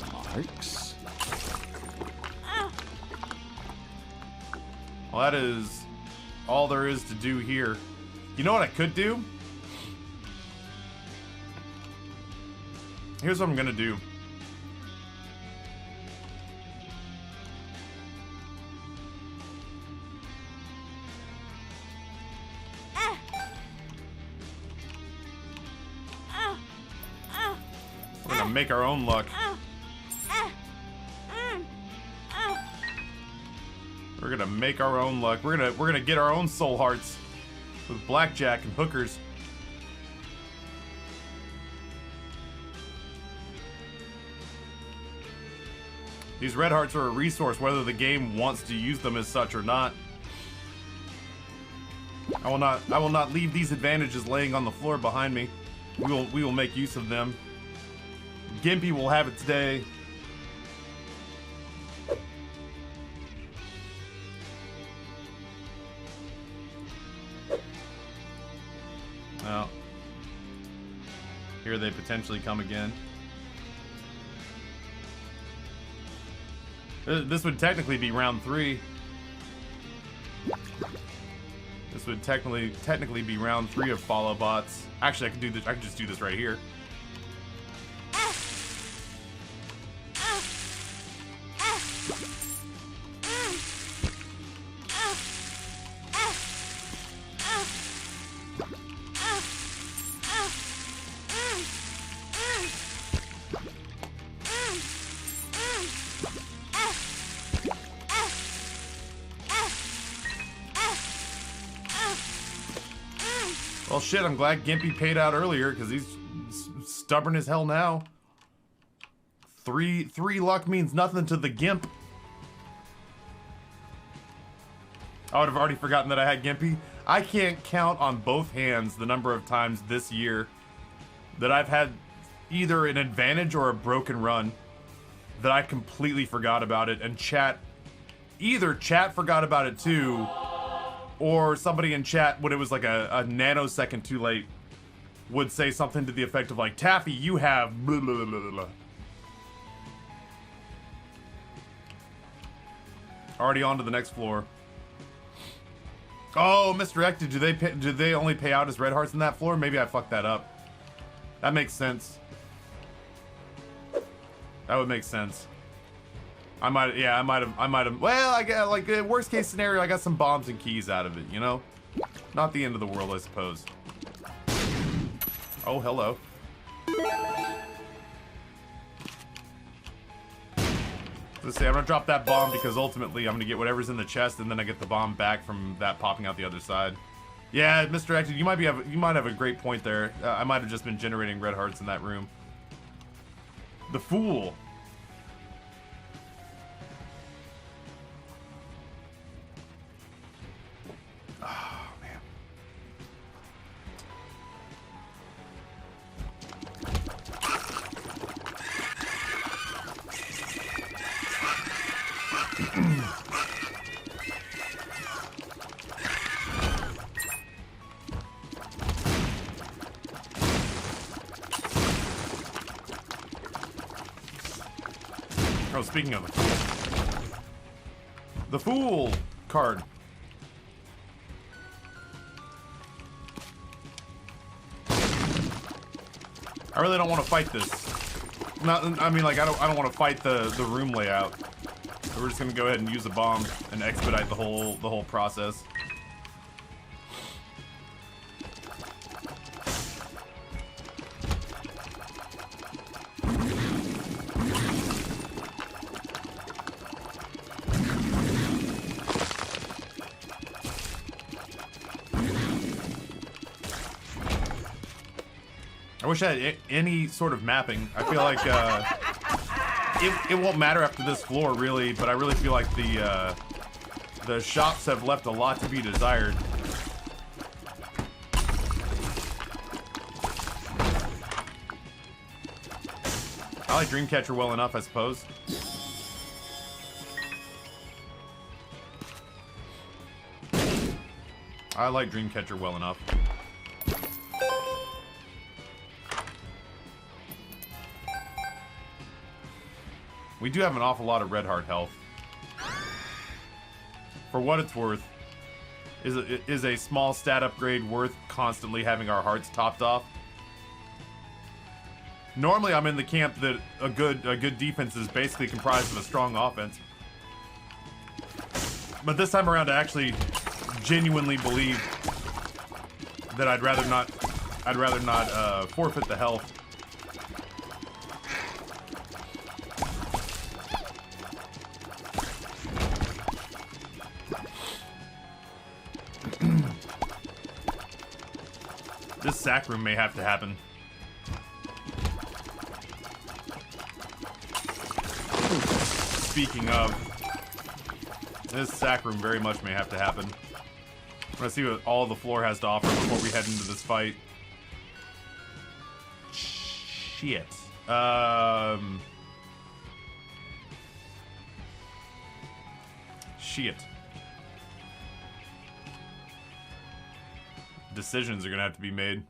marks? Well, that is all there is to do here. You know what I could do? Here's what I'm gonna do. We're gonna make our own luck. We're gonna make our own luck. We're gonna get our own soul hearts with blackjack and hookers. These red hearts are a resource, whether the game wants to use them as such or not. I will not leave these advantages laying on the floor behind me. We will make use of them. Gimpy will have it today. Well, here they potentially come again. This would technically be round 3. This would technically be round 3 of follow bots. Actually, I could do this. I could just do this right here. Well, shit, I'm glad Gimpy paid out earlier, because he's stubborn as hell now. Three luck means nothing to the Gimp. I would have already forgotten that I had Gimpy. I can't count on both hands the number of times this year that I've had either an advantage or a broken run that I completely forgot about it, and either chat forgot about it too, or somebody in chat, when it was like a nanosecond too late, would say something to the effect of like, Taffy, you have blah, blah, blah, blah, blah. Already on to the next floor. Oh, misdirected. Do they only pay out as red hearts in that floor? Maybe I fucked that up. That makes sense. That would make sense. I might have. Well, I got, like, worst case scenario, I got some bombs and keys out of it, you know? Not the end of the world, I suppose. Oh, hello. Let's see, I'm gonna drop that bomb because ultimately I'm gonna get whatever's in the chest, and then I get the bomb back from that popping out the other side. Yeah, Mr. Acton, you might have a great point there. I might have just been generating red hearts in that room. The Fool. Oh, man. Oh, speaking of the Fool card. I really don't want to fight this. I mean, like, I don't want to fight the room layout. So we're just gonna go ahead and use a bomb and expedite the whole process. I wish I had any sort of mapping. I feel like it won't matter after this floor, really, but I really feel like the shops have left a lot to be desired. I like Dreamcatcher well enough, I suppose. I like Dreamcatcher well enough. We do have an awful lot of red heart health. For what it's worth, is a small stat upgrade worth constantly having our hearts topped off? Normally, I'm in the camp that a good defense is basically comprised of a strong offense. But this time around, I actually genuinely believe that I'd rather not forfeit the health. This sack room may have to happen. Speaking of, this sack room very much may have to happen. I'm gonna see what all the floor has to offer before we head into this fight. Shit. Shit. Decisions are gonna have to be made.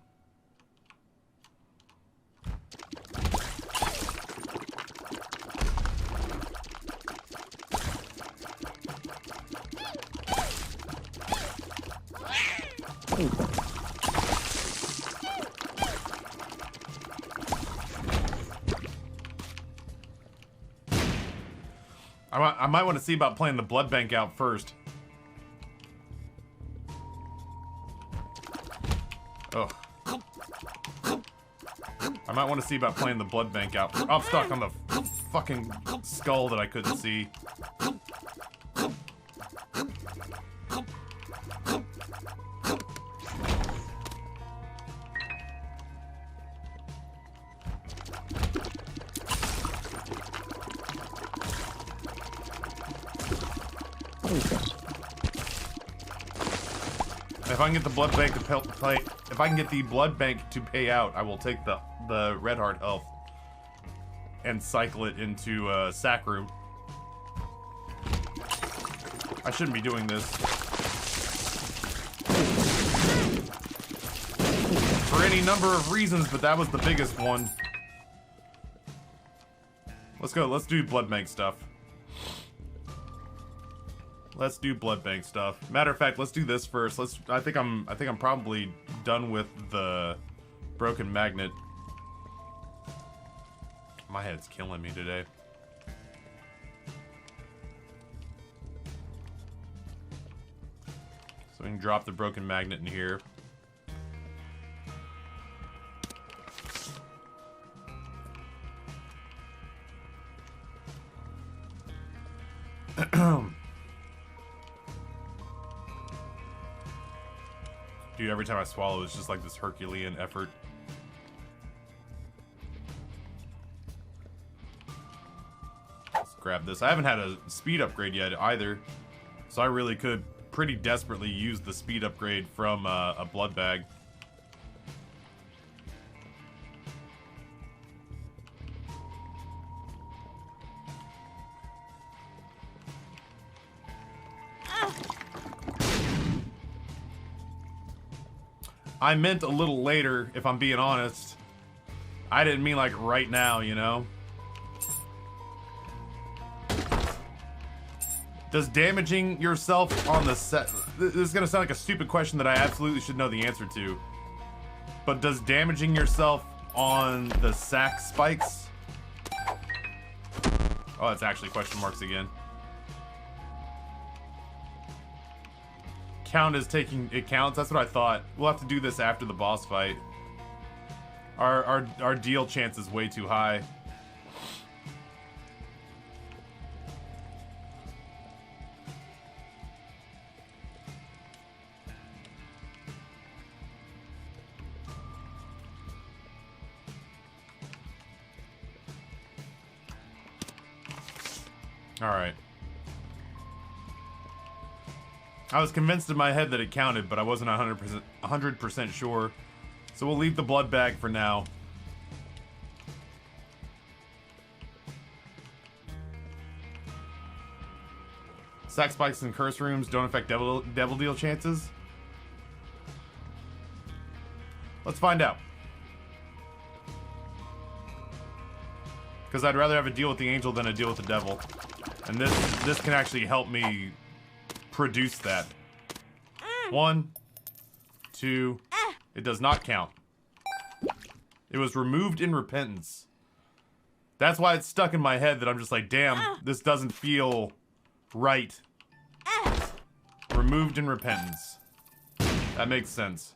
I might want to see about playing the blood bank out first. Ugh. I might want to see about playing the blood bank out. I'm stuck on the fucking skull that I couldn't see. If I can get the blood bank to play, if I can get the blood bank to pay out, I will take the red heart health and cycle it into sack room. I shouldn't be doing this for any number of reasons, but that was the biggest one. Let's go. Let's do blood bank stuff. Let's do blood bank stuff. Matter of fact, let's do this first. I think I'm probably done with the broken magnet. My head's killing me today. So we can drop the broken magnet in here. Dude, every time I swallow, it's just like this Herculean effort. Let's grab this. I haven't had a speed upgrade yet either, so I really could pretty desperately use the speed upgrade from a blood bag. I meant a little later, if I'm being honest. I didn't mean like right now, you know? Does damaging yourself on the set... This is gonna sound like a stupid question that I absolutely should know the answer to. But does damaging yourself on the sack spikes... Oh, it's actually question marks again. Count as taking it counts? That's what I thought. We'll have to do this after the boss fight. Our deal chance is way too high. All right. I was convinced in my head that it counted, but I wasn't 100% sure. So we'll leave the blood bag for now. Sack spikes and curse rooms don't affect devil deal chances. Let's find out. Because I'd rather have a deal with the angel than a deal with the devil. And this can actually help me produce that. 1, 2. It does not count. It was removed in repentance. That's why it's stuck in my head that I'm just like, damn, this doesn't feel right. Removed in repentance. That makes sense.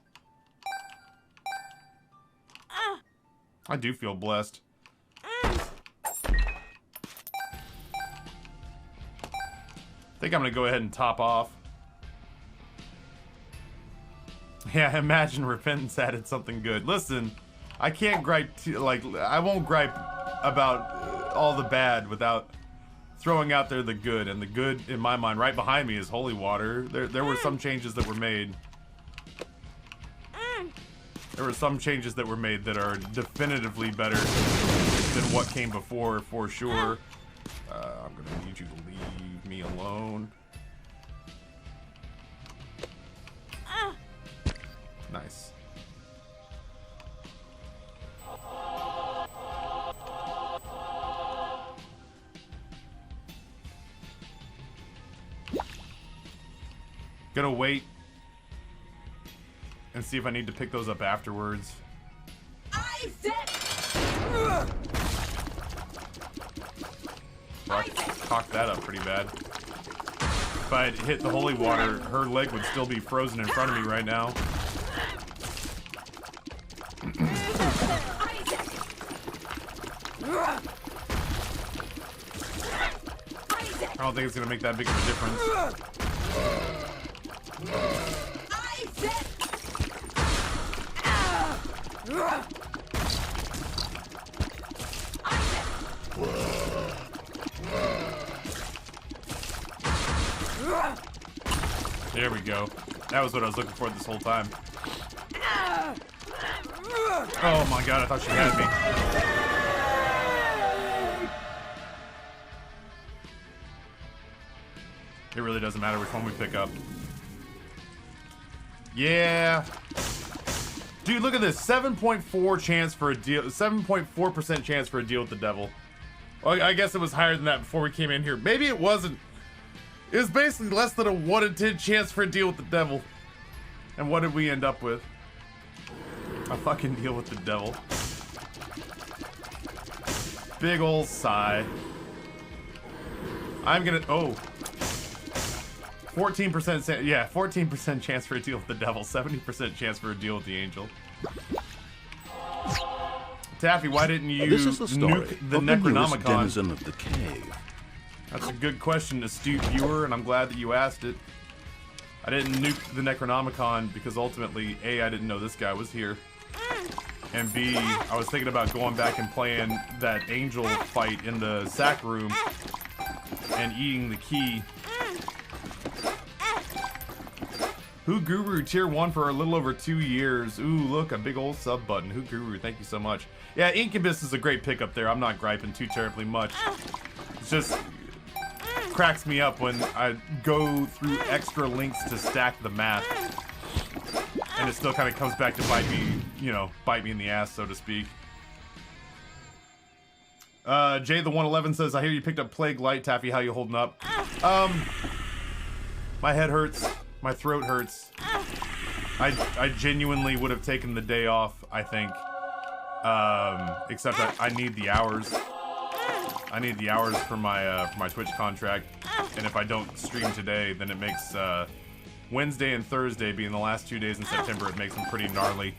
I do feel blessed. I think I'm gonna go ahead and top off. Yeah, imagine repentance added something good. Listen, I can't gripe, I won't gripe about all the bad without throwing out there the good. And the good, in my mind, right behind me is holy water. There were some changes that were made. There were some changes that were made that are definitively better than what came before, for sure. I'm gonna need you to leave me alone. Nice. Gonna wait and see if I need to pick those up afterwards. I cocked that up pretty bad. If I had hit the holy water, her leg would still be frozen in front of me right now. I don't think it's gonna make that big of a difference. There we go. That was what I was looking for this whole time. Oh my god, I thought she had me. It really doesn't matter which one we pick up. Yeah. Dude, look at this. 7.4 chance for a deal. 7.4% chance for a deal with the devil. Well, I guess it was higher than that before we came in here. Maybe it wasn't. It was basically less than a 1 in 10 chance for a deal with the devil. And what did we end up with? A fucking deal with the devil. Big ol' sigh. I'm gonna... Oh. 14%, yeah, 14% chance for a deal with the devil, 70% chance for a deal with the angel. Taffy, why didn't you This is the story nuke the of the newest Necronomicon? denizen of the cave. That's a good question, astute viewer, and I'm glad that you asked it. I didn't nuke the Necronomicon because ultimately, A, I didn't know this guy was here. And B, I was thinking about going back and playing that angel fight in the sack room and eating the key. Who Guru tier 1 for a little over 2 years. Ooh, look, a big old sub button. Who Guru, thank you so much. Yeah, Incubus is a great pickup there. I'm not griping too terribly much. It's just cracks me up when I go through extra links to stack the math. And it still kind of comes back to bite me, you know, bite me in the ass, so to speak. Jay the 111 says, I hear you picked up Plague Light, Taffy. How you holding up? My head hurts. My throat hurts. I genuinely would have taken the day off, I think. Except I need the hours. I need the hours for my Twitch contract. And if I don't stream today, then it makes Wednesday and Thursday being the last 2 days in September, it makes them pretty gnarly.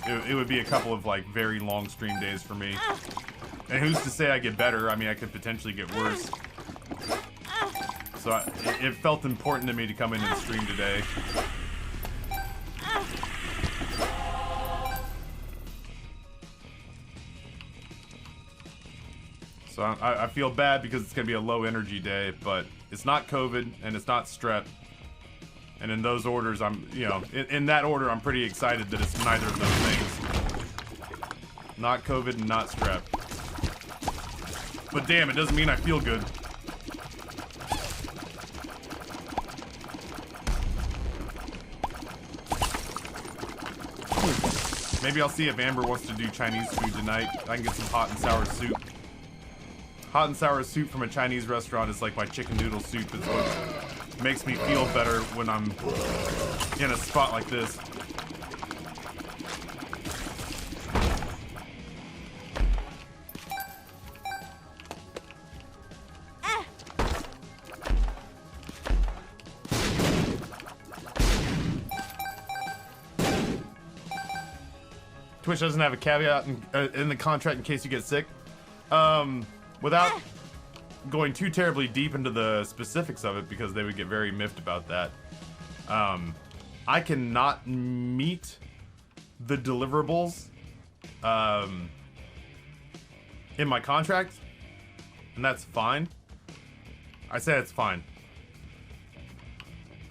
It would be a couple of like very long stream days for me. And who's to say I get better? I mean, I could potentially get worse. So it felt important to me to come in and stream today. So I feel bad because it's going to be a low energy day, but it's not COVID and it's not strep. And in those orders, I'm, you know, in that order, I'm pretty excited that it's neither of those things. Not COVID and not strep. But damn, it doesn't mean I feel good. Maybe I'll see if Amber wants to do Chinese food tonight. I can get some hot and sour soup. Hot and sour soup from a Chinese restaurant is like my chicken noodle soup. It's what makes me feel better when I'm in a spot like this. Twitch doesn't have a caveat in the contract in case you get sick. Without going too terribly deep into the specifics of it, because they would get very miffed about that, I cannot meet the deliverables in my contract, and that's fine. I say it's fine.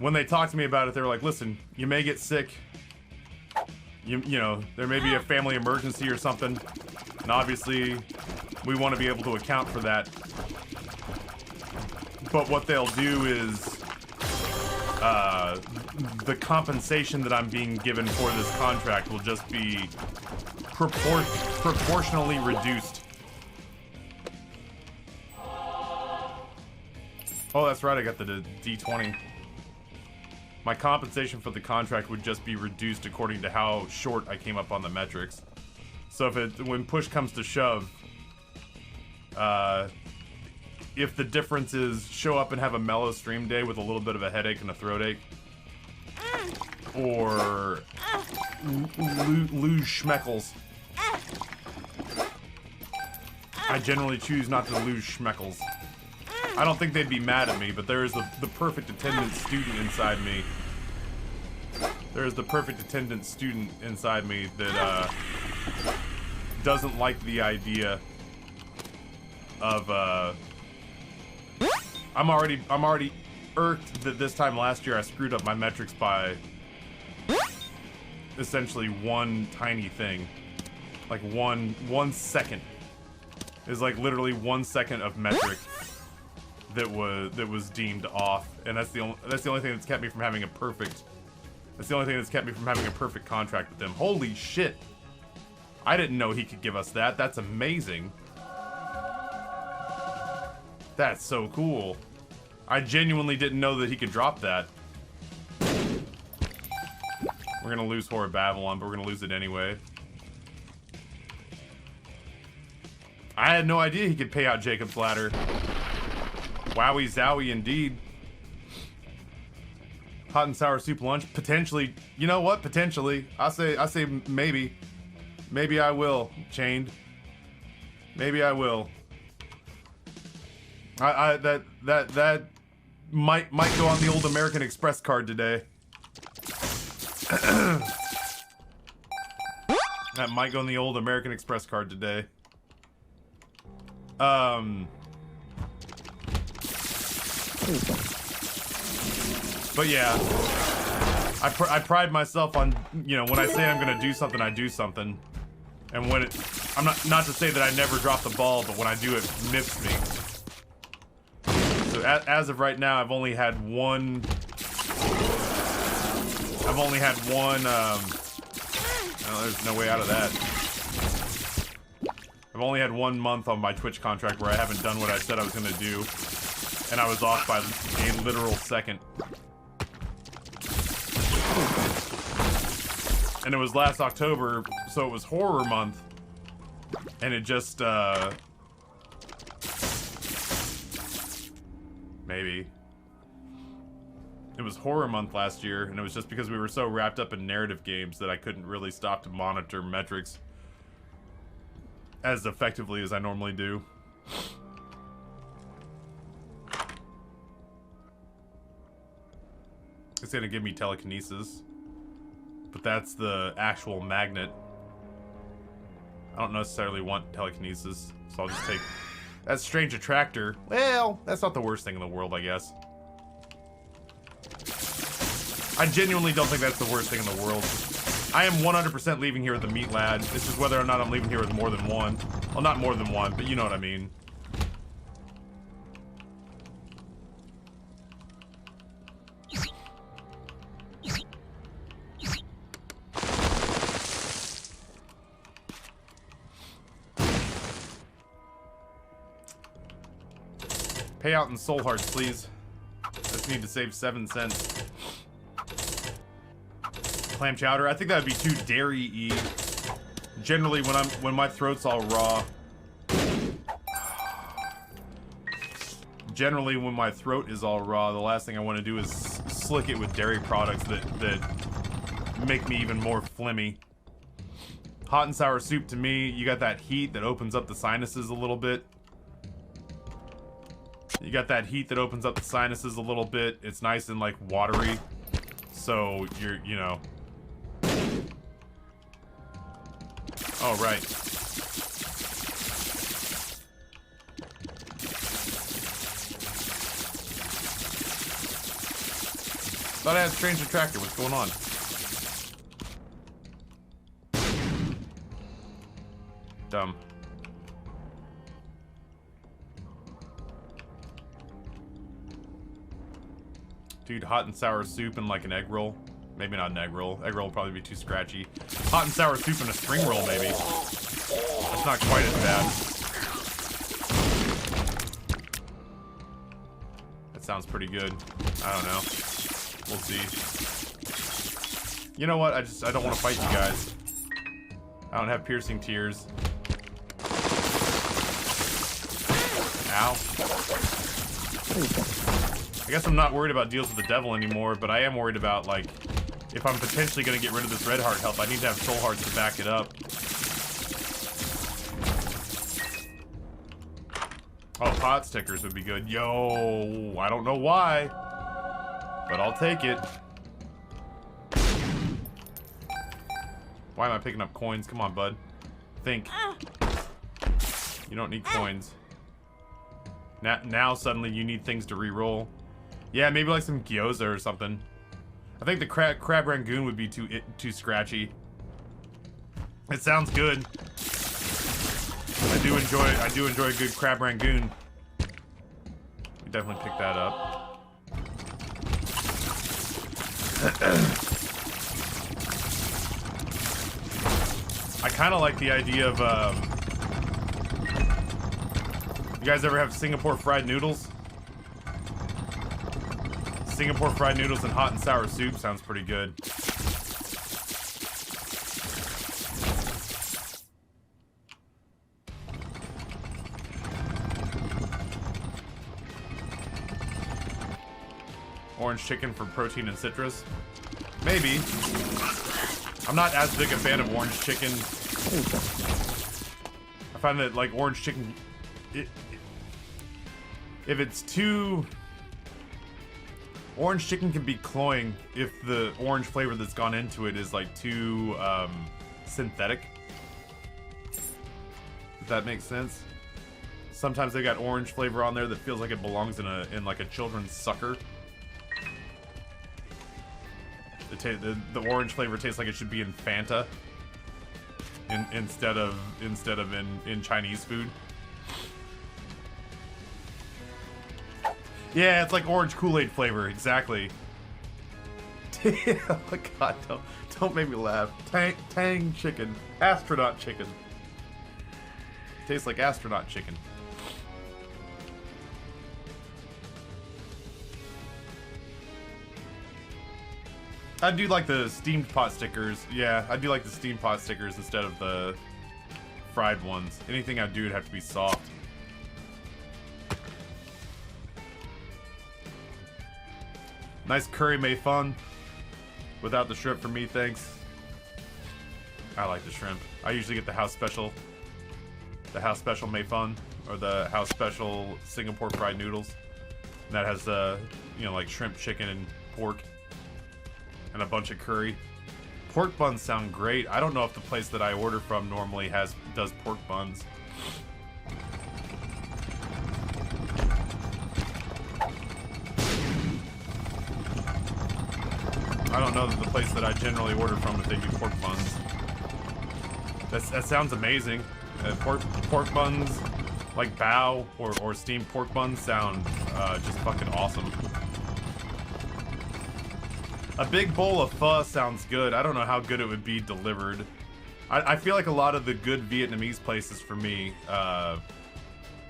When they talked to me about it, they were like, listen, you may get sick. You know, there may be a family emergency or something, and obviously we want to be able to account for that. But what they'll do is the compensation that I'm being given for this contract will just be proportionally reduced. Oh, that's right, I got the D20. My compensation for the contract would just be reduced according to how short I came up on the metrics. So when push comes to shove, if the difference is show up and have a mellow stream day with a little bit of a headache and a throat ache, or lose schmeckles, I generally choose not to lose schmeckles. I don't think they'd be mad at me, but there is the perfect attendance student inside me. There is the perfect attendance student inside me that doesn't like the idea of I'm already irked that this time last year I screwed up my metrics by essentially one tiny thing. Like one second. Is like literally 1 second of metric that was deemed off, and that's the only thing that's kept me from having a perfect. That's the only thing that's kept me from having a perfect contract with them. Holy shit! I didn't know he could give us that. That's amazing. That's so cool. I genuinely didn't know that he could drop that. We're gonna lose Horror Babylon, but we're gonna lose it anyway. I had no idea he could pay out Jacob's Ladder. Wowie zowie indeed. Hot and sour soup lunch, potentially. You know what? Potentially. I say maybe. Maybe I will. Chained. Maybe I will. That Might go on the old American Express card today. That might go on the old American Express card today. But yeah, I pride myself on, you know, when I say I'm gonna do something, I do something. And when I'm not to say that I never drop the ball, but when I do, it miffs me. So as of right now, I've only had one. Oh, there's no way out of that. I've only had 1 month on my Twitch contract where I haven't done what I said I was gonna do, and I was off by a literal second. And it was last October, so it was horror month, and it just maybe it was horror month last year, and it was just because we were so wrapped up in narrative games that I couldn't really stop to monitor metrics as effectively as I normally do. It's gonna give me telekinesis, but that's the actual magnet. I don't necessarily want telekinesis, so I'll just take that strange attractor. Well, that's not the worst thing in the world, I guess. I genuinely don't think that's the worst thing in the world. I am 100% leaving here with the meat lad. It's just whether or not I'm leaving here with more than one. Well, not more than one, but you know what I mean. Pay out in soul hearts, please. Just need to save 7 cents. Clam chowder. I think that would be too dairy-y. Generally, when my throat's all raw. Generally, when my throat is all raw, the last thing I want to do is slick it with dairy products that make me even more phlegmy. Hot and sour soup, to me, you got that heat that opens up the sinuses a little bit. You got that heat that opens up the sinuses a little bit. It's nice and like watery. So you know. Oh, right. Thought I had a strange attractor. What's going on? Dumb. Dude, hot and sour soup and like an egg roll. Maybe not an egg roll. Egg roll will probably be too scratchy. Hot and sour soup and a spring roll, maybe. That's not quite as bad. That sounds pretty good. I don't know. We'll see. You know what? I don't want to fight you guys. I don't have piercing tears. Ow. I guess I'm not worried about deals with the devil anymore, but I am worried about, like, if I'm potentially going to get rid of this red heart health, I need to have soul hearts to back it up. Oh, pot stickers would be good. Yo, I don't know why, but I'll take it. Why am I picking up coins? Come on, bud. Think. You don't need coins. Now suddenly you need things to re-roll. Yeah, maybe like some gyoza or something. I think the crab rangoon would be too scratchy. It sounds good. I do enjoy a good crab rangoon. We definitely pick that up. I kind of like the idea of you guys ever have Singapore fried noodles? Singapore fried noodles and hot and sour soup sounds pretty good. Orange chicken for protein and citrus? Maybe. I'm not as big a fan of orange chicken. I find that, like, orange chicken... if it's too Orange chicken can be cloying if the orange flavor that's gone into it is like too synthetic. If that makes sense. Sometimes they got orange flavor on there that feels like it belongs in like a children's sucker. The orange flavor tastes like it should be in Fanta instead of in Chinese food. Yeah, it's like orange Kool-Aid flavor, exactly. Oh God, don't make me laugh. Tang chicken, astronaut chicken. Tastes like astronaut chicken. I do like the steamed pot stickers. Yeah, I do like the steamed pot stickers instead of the fried ones. Anything I do would have to be soft. Nice curry mei fun. Without the shrimp for me, thanks. I like the shrimp. I usually get the house special. The house special mei fun. Or the house special Singapore fried noodles. And that has, you know, like shrimp, chicken, and pork. And a bunch of curry. Pork buns sound great. I don't know if the place that I order from normally does pork buns. I don't know that the place that I generally order from if they do pork buns. That sounds amazing. Pork buns, like bao or steamed pork buns, sound just fucking awesome. A big bowl of pho sounds good. I don't know how good it would be delivered. I feel like a lot of the good Vietnamese places for me are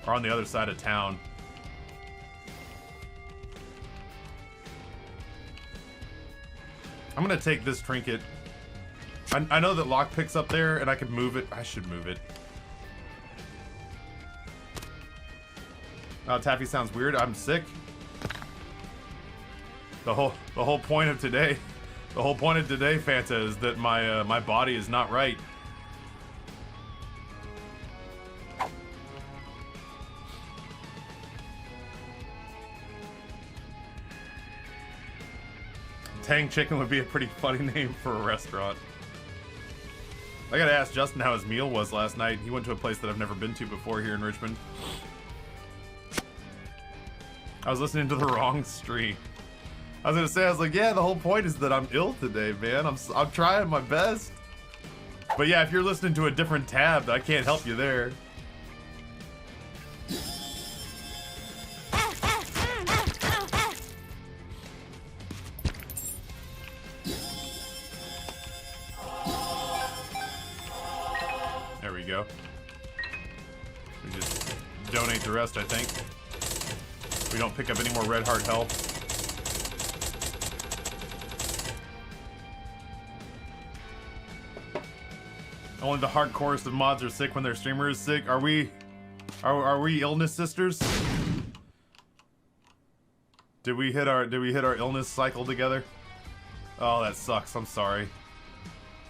on the other side of town. I'm gonna take this trinket. I know that lockpick's up there and I can move it. I should move it. Taffy sounds weird. I'm sick. The whole point of today, Fanta, is that my body is not right. Tang Chicken would be a pretty funny name for a restaurant. I gotta ask Justin how his meal was last night. He went to a place that I've never been to before here in Richmond. I was listening to the wrong stream. I was gonna say, I was like, yeah, the whole point is that I'm ill today, man. I'm trying my best. But yeah, if you're listening to a different tab, I can't help you there. There we go. We just donate the rest, I think. We don't pick up any more red heart health. Only the hardcorest of mods are sick when their streamer is sick. Are we illness sisters? Did we hit our illness cycle together? Oh, that sucks. I'm sorry.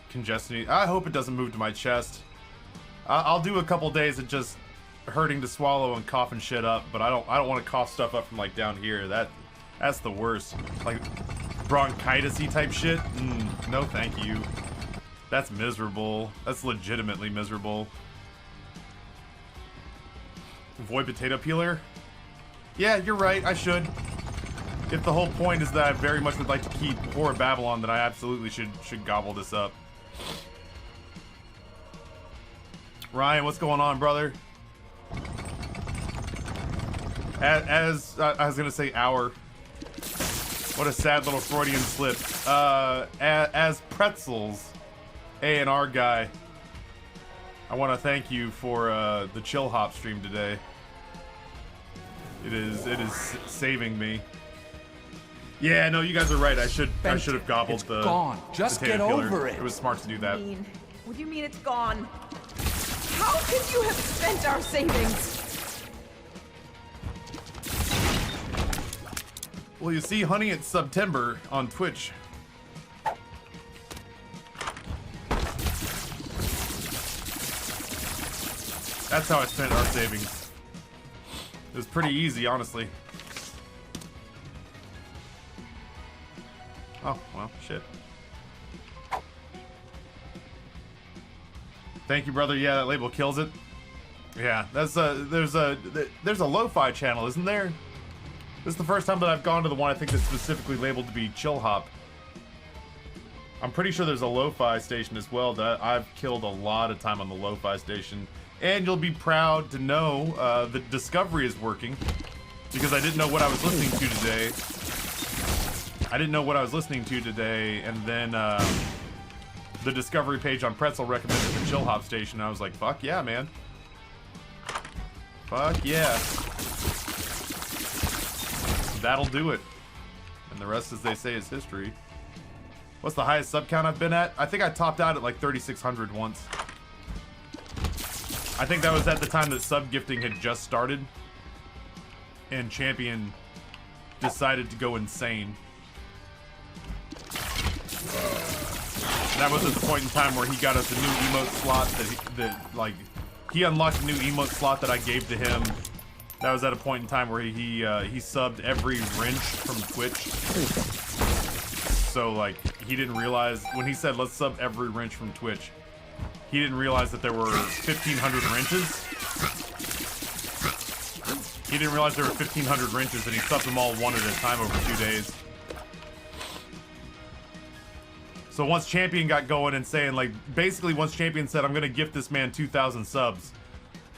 Congestion. I hope it doesn't move to my chest. I'll do a couple days of just hurting to swallow and coughing shit up, but I don't want to cough stuff up from like down here. That's the worst. Like bronchitis-y type shit. No, thank you. That's miserable. That's legitimately miserable. Void potato peeler? Yeah, you're right. I should. If the whole point is that I very much would like to keep Whore of Babylon, then I absolutely should gobble this up. Ryan, what's going on, brother? As I was gonna say hour. What a sad little Freudian slip. As Pretzels, A&R guy, I want to thank you for the chill hop stream today. It is saving me. Yeah, no, you guys are right. I should have gobbled it's the gone. Just potato get peeler. over it. It was smart to do that. What do you mean it's gone? How could you have spent our savings? Well, you see, honey, it's September on Twitch. That's how I spent our savings. It was pretty easy, honestly. Oh, well, shit. Thank you, brother. Yeah, that label kills it. Yeah, that's there's a lo-fi channel, isn't there? This is the first time that I've gone to the one I think that's specifically labeled to be chill hop. I'm pretty sure there's a lo-fi station as well. That I've killed a lot of time on the lo-fi station, and you'll be proud to know that Discovery is working, because I didn't know what I was listening to today. And then the Discovery page on Pretzel recommended the chill hop station. And I was like, fuck yeah, man. Fuck yeah. That'll do it. And the rest, as they say, is history. What's the highest sub count I've been at? I think I topped out at like 3,600 once. I think that was at the time that sub gifting had just started. And Champion decided to go insane. That was at the point in time where he got us a new emote slot that he unlocked a new emote slot that I gave to him. That was at a point in time where he subbed every wrench from Twitch. So like he didn't realize when he said let's sub every wrench from Twitch, he didn't realize that there were 1,500 wrenches. He didn't realize there were 1,500 wrenches, and he subbed them all one at a time over 2 days. So once Champion got going and saying, like, basically once Champion said, I'm gonna gift this man 2,000 subs,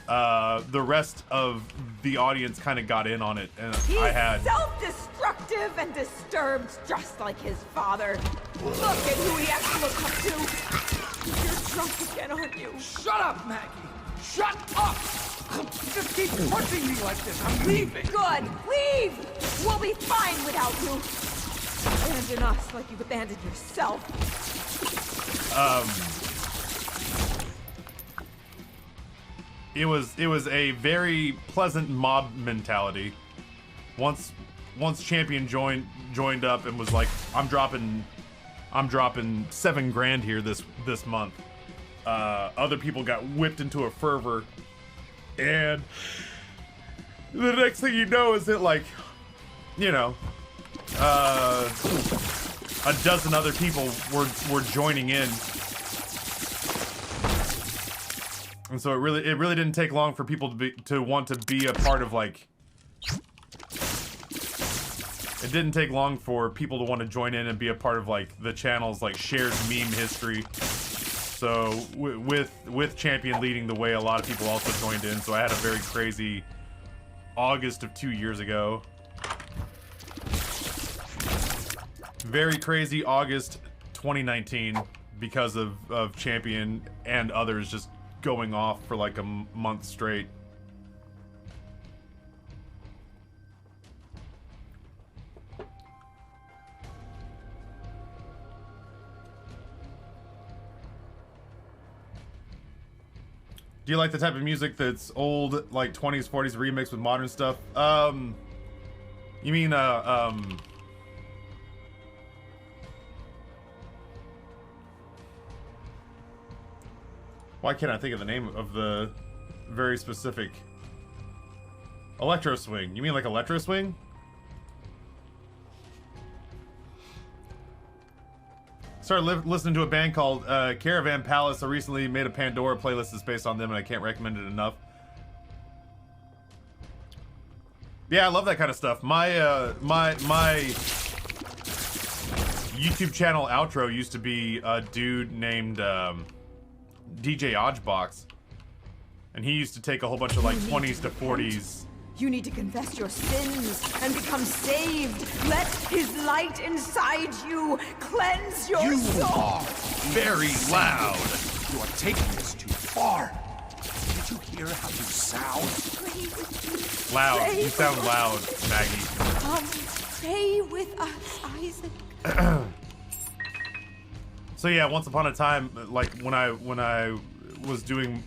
the rest of the audience kind of got in on it, and He's I had... self-destructive and disturbed, just like his father. Look at who he has to look up to. You're drunk again, aren't you? Shut up, Maggie! Shut up! Just keep pushing me like this. I'm leaving. Good. Leave. We'll be fine without you. Abandon us like you've abandoned yourself. It was a very pleasant mob mentality. Once Champion joined up and was like, I'm dropping $7,000 here this month. Other people got whipped into a fervor, and the next thing you know is that, like, you know, a dozen other people were joining in. And so it really didn't take long for people to want to be a part of, like, it didn't take long for people to want to join in and be a part of, like, the channel's, like, shared meme history. So with Champion leading the way, a lot of people also joined in. So I had a very crazy August of 2 years ago. Very crazy August 2019 because of Champion and others just going off for like a month straight. Do you like the type of music that's old, like 20s, 40s remixed with modern stuff? You mean, why can't I think of the name of the very specific electro swing? You mean like electro swing? Started listening to a band called Caravan Palace. I recently made a Pandora playlist that's based on them, and I can't recommend it enough. Yeah, I love that kind of stuff. My YouTube channel outro used to be a dude named DJ Odgebox, and he used to take a whole bunch of like 20s to 40s. You need to confess your sins and become saved. Let his light inside you cleanse your soul. are Very loud. You are taking this too far. Did you hear how you sound? Pray with me. Loud. Pray You sound with loud, us. Maggie. Come, pray with us, Isaac. So yeah, once upon a time, like when I was doing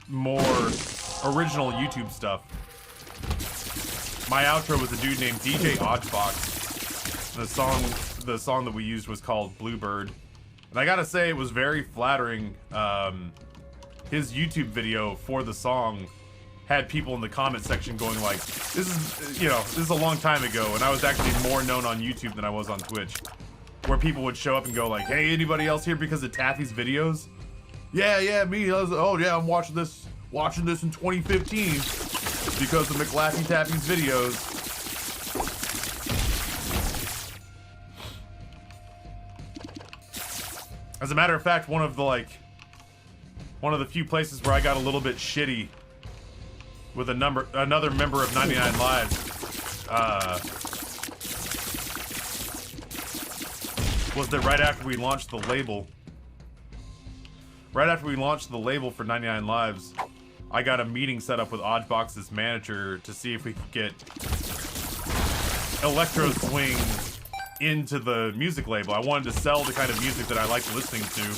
more original YouTube stuff, my outro was a dude named DJ Odgebox. The song that we used was called Bluebird, and I gotta say it was very flattering. His YouTube video for the song had people in the comment section going like, "This is a long time ago," and I was actually more known on YouTube than I was on Twitch. where people would show up and go like, "Hey, anybody else here because of Taffy's videos?" Yeah, me. Oh yeah, I'm watching this in 2015 because of McLaffy Taffy's videos. As a matter of fact, one of the few places where I got a little bit shitty with another member of 99 Lives was that right after we launched the label for 99 Lives, I got a meeting set up with Oddbox's manager to see if we could get Electro Swing into the music label. I wanted to sell the kind of music that I liked listening to.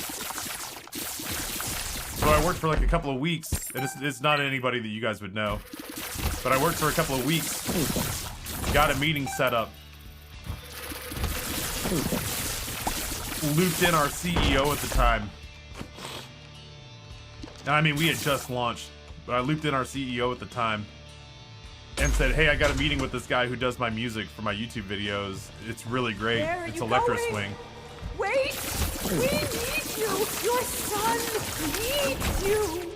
So I worked for like a couple of weeks, and it's not anybody that you guys would know, but I worked for a couple of weeks, got a meeting set up, looped in our CEO at the time. And I mean, we had just launched, but I looped in our CEO at the time and said, "Hey, I got a meeting with this guy who does my music for my YouTube videos. It's really great. Where are It's you Electro going? Swing." Wait! We need you! Your son needs you!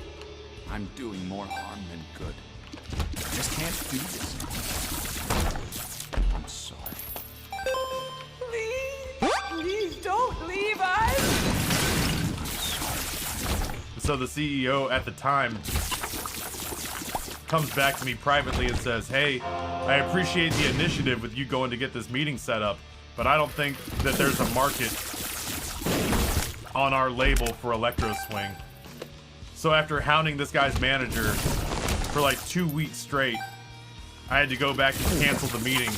I'm doing more harm than good. I just can't do this. I'm sorry. Please don't leave us! So the CEO at the time comes back to me privately and says, "Hey, I appreciate the initiative with you going to get this meeting set up, but I don't think that there's a market on our label for Electro Swing." So after hounding this guy's manager for like 2 weeks straight, I had to go back and cancel the meeting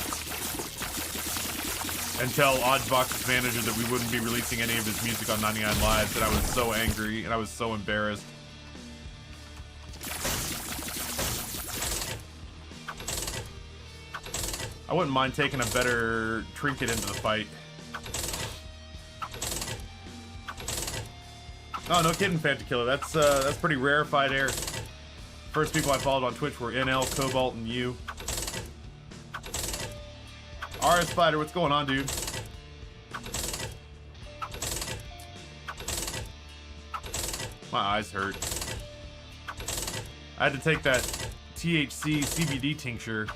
and tell Oddbox's manager that we wouldn't be releasing any of his music on 99 Lives, and I was so angry and I was so embarrassed. I wouldn't mind taking a better trinket into the fight. Oh, no kidding, Phantom Killer. That's pretty rarefied air. First people I followed on Twitch were NL, Cobalt, and you. RS Spider, what's going on, dude? My eyes hurt. I had to take that THC CBD tincture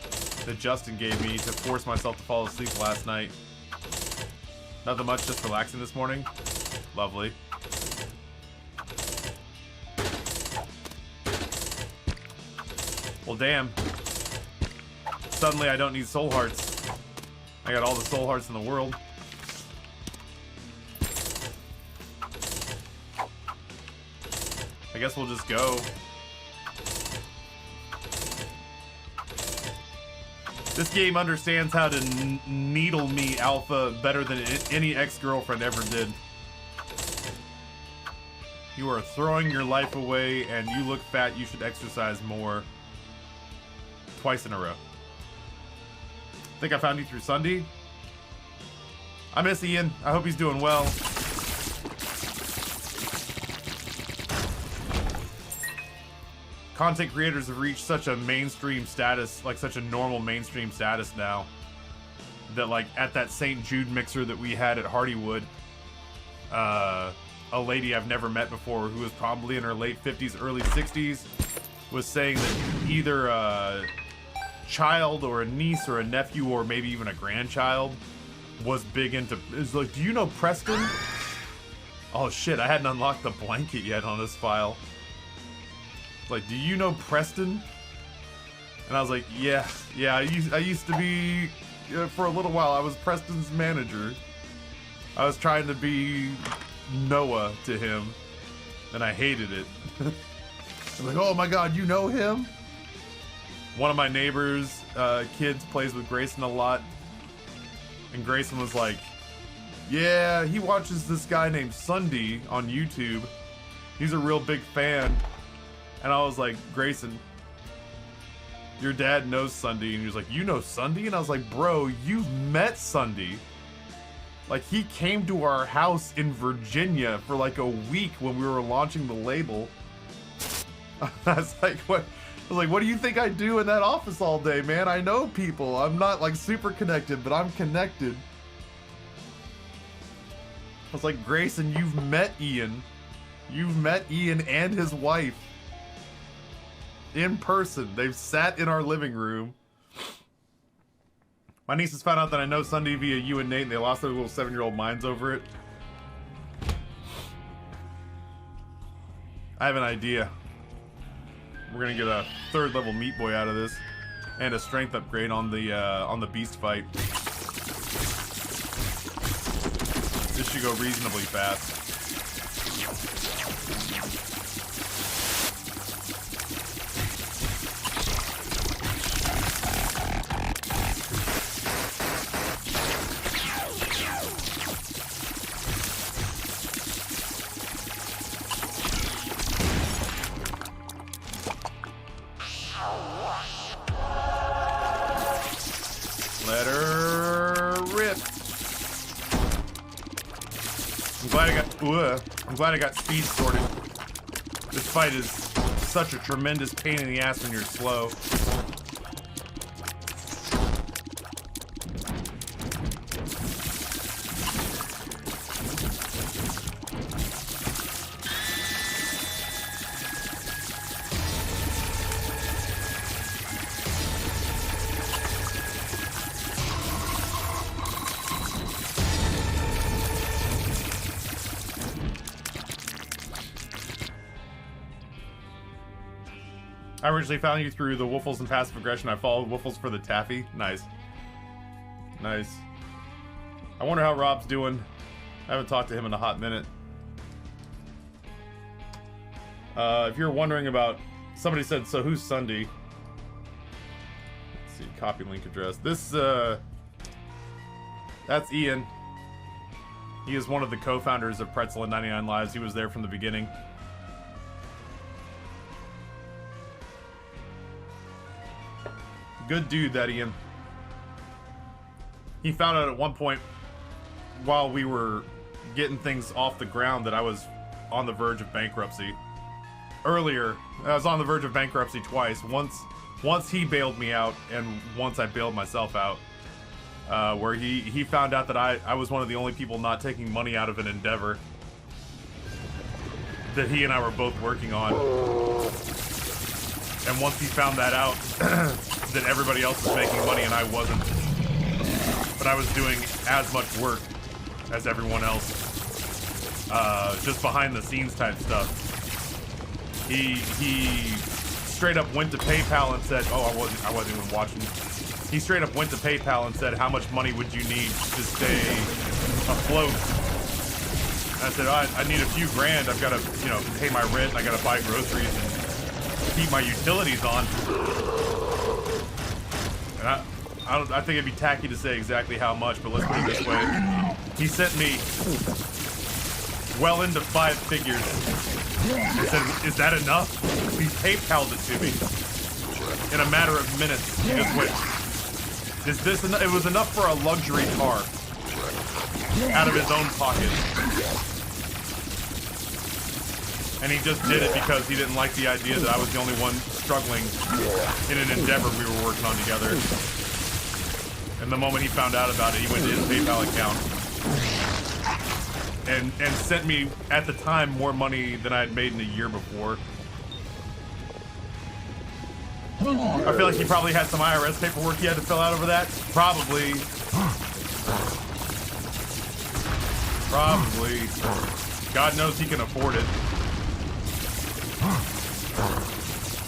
that Justin gave me to force myself to fall asleep last night. Nothing much, just relaxing this morning. Lovely. Well, damn. Suddenly I don't need soul hearts. I got all the soul hearts in the world. I guess we'll just go. This game understands how to needle me alpha better than any ex-girlfriend ever did. You are throwing your life away and you look fat, you should exercise more. Twice in a row. Think I found you through Sunday? I miss Ian. I hope he's doing well. Content creators have reached such a mainstream status, like such a normal mainstream status now, that like at that St. Jude mixer that we had at Hardywood, a lady I've never met before who was probably in her late 50s, early 60s, was saying that either a child or a niece or a nephew or maybe even a grandchild was big into, is like, "Do you know Preston?" Oh shit, I hadn't unlocked the blanket yet on this file. Like, "Do you know Preston?" And I was like, yeah, I used to be, for a little while, I was Preston's manager. I was trying to be Noah to him, and I hated it. I'm like, "Oh my god, you know him?" One of my neighbors' kids plays with Grayson a lot, and Grayson was like, "Yeah, he watches this guy named Sunday on YouTube. He's a real big fan." And I was like, "Grayson, your dad knows Sunday." And he was like, "You know Sunday?" And I was like, "Bro, you've met Sunday. Like, he came to our house in Virginia for like a week when we were launching the label." I was like, "What?" I was like, "What do you think I do in that office all day, man? I know people. I'm not like super connected, but I'm connected." was like, Grayson, you've met Ian. You've met Ian and his wife. In person. They've sat in our living room. My nieces found out that I know Sunday via you and Nate, and they lost their little 7-year-old minds over it. I have an idea. We're gonna get a 3rd level Meat Boy out of this, and a strength upgrade on the beast fight. This should go reasonably fast. Let her rip. I'm glad I got speed sorted. This fight is such a tremendous pain in the ass when you're slow. I originally found you through the Woofles and Passive Aggression. I followed Woofles for the taffy. Nice. Nice. I wonder how Rob's doing. I haven't talked to him in a hot minute. If you're wondering about... Somebody said, so who's Sunday? Let's see, copy link address. This, that's Ian. He is one of the co-founders of Pretzel and 99 Lives. He was there from the beginning. Good dude, that Ian. He found out at one point while we were getting things off the ground that I was on the verge of bankruptcy. Earlier, I was on the verge of bankruptcy twice. Once he bailed me out, and once I bailed myself out. Where he found out that I was one of the only people not taking money out of an endeavor that he and I were both working on. And once he found that out, that everybody else was making money and I wasn't. But I was doing as much work as everyone else. Just behind the scenes type stuff. He straight up went to PayPal and said, oh, I wasn't even watching. He straight up went to PayPal and said, how much money would you need to stay afloat? And I said, oh, I need a few grand. I've got to, pay my rent, and I got to buy groceries and keep my utilities on. And I think it'd be tacky to say exactly how much, but let's put it this way. He sent me well into 5 figures. He said, is that enough? He PayPal'd it to me in a matter of minutes. He just went, is this enough? It was enough for a luxury car out of his own pocket. And he just did it because he didn't like the idea that I was the only one struggling in an endeavor we were working on together. And the moment he found out about it, he went to his PayPal account and sent me, at the time, more money than I had made in a year before. I feel like he probably had some IRS paperwork he had to fill out over that. Probably. God knows he can afford it.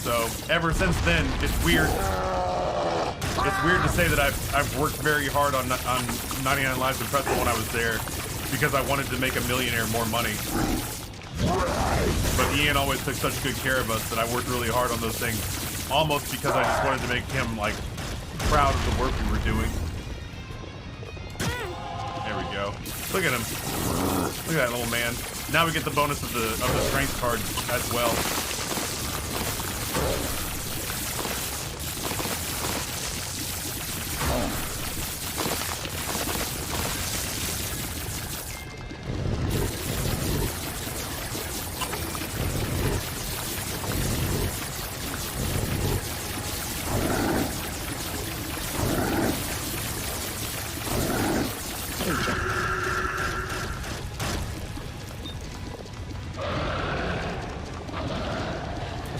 So, ever since then, it's weird. It's weird to say that I've worked very hard on 99 Lives and Pretzel when I was there, because I wanted to make a millionaire more money. But Ian always took such good care of us that I worked really hard on those things, almost because I just wanted to make him, like, proud of the work we were doing. There we go. Look at him. Look at that little man. Now we get the bonus of the strength card as well.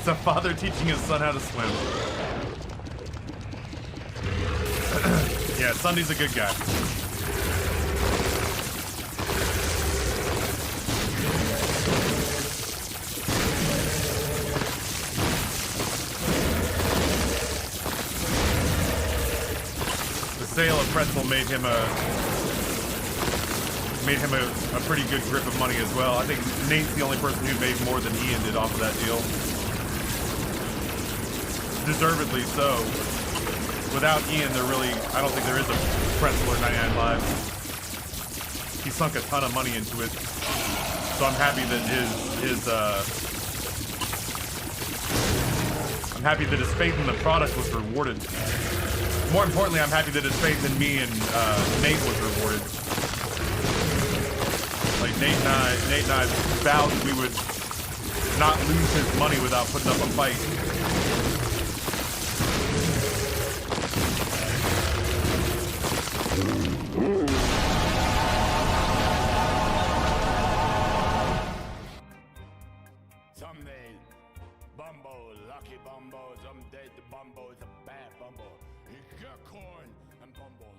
It's a father teaching his son how to swim. Yeah, Sunday's a good guy. The sale of Pretzel made him a pretty good grip of money as well. I think Nate's the only person who made more than Ian did off of that deal. Deservedly so. Without Ian, I don't think there is a Pretzel or 99 Lives. He sunk a ton of money into it. So I'm happy that his faith in the product was rewarded. More importantly, I'm happy that his faith in me and Nate was rewarded. Like Nate and I vowed that we would not lose his money without putting up a fight. Someday, Bumbo, lucky Bumbo, someday the Bumbo is a bad Bumbo. He got corn and Bumbo.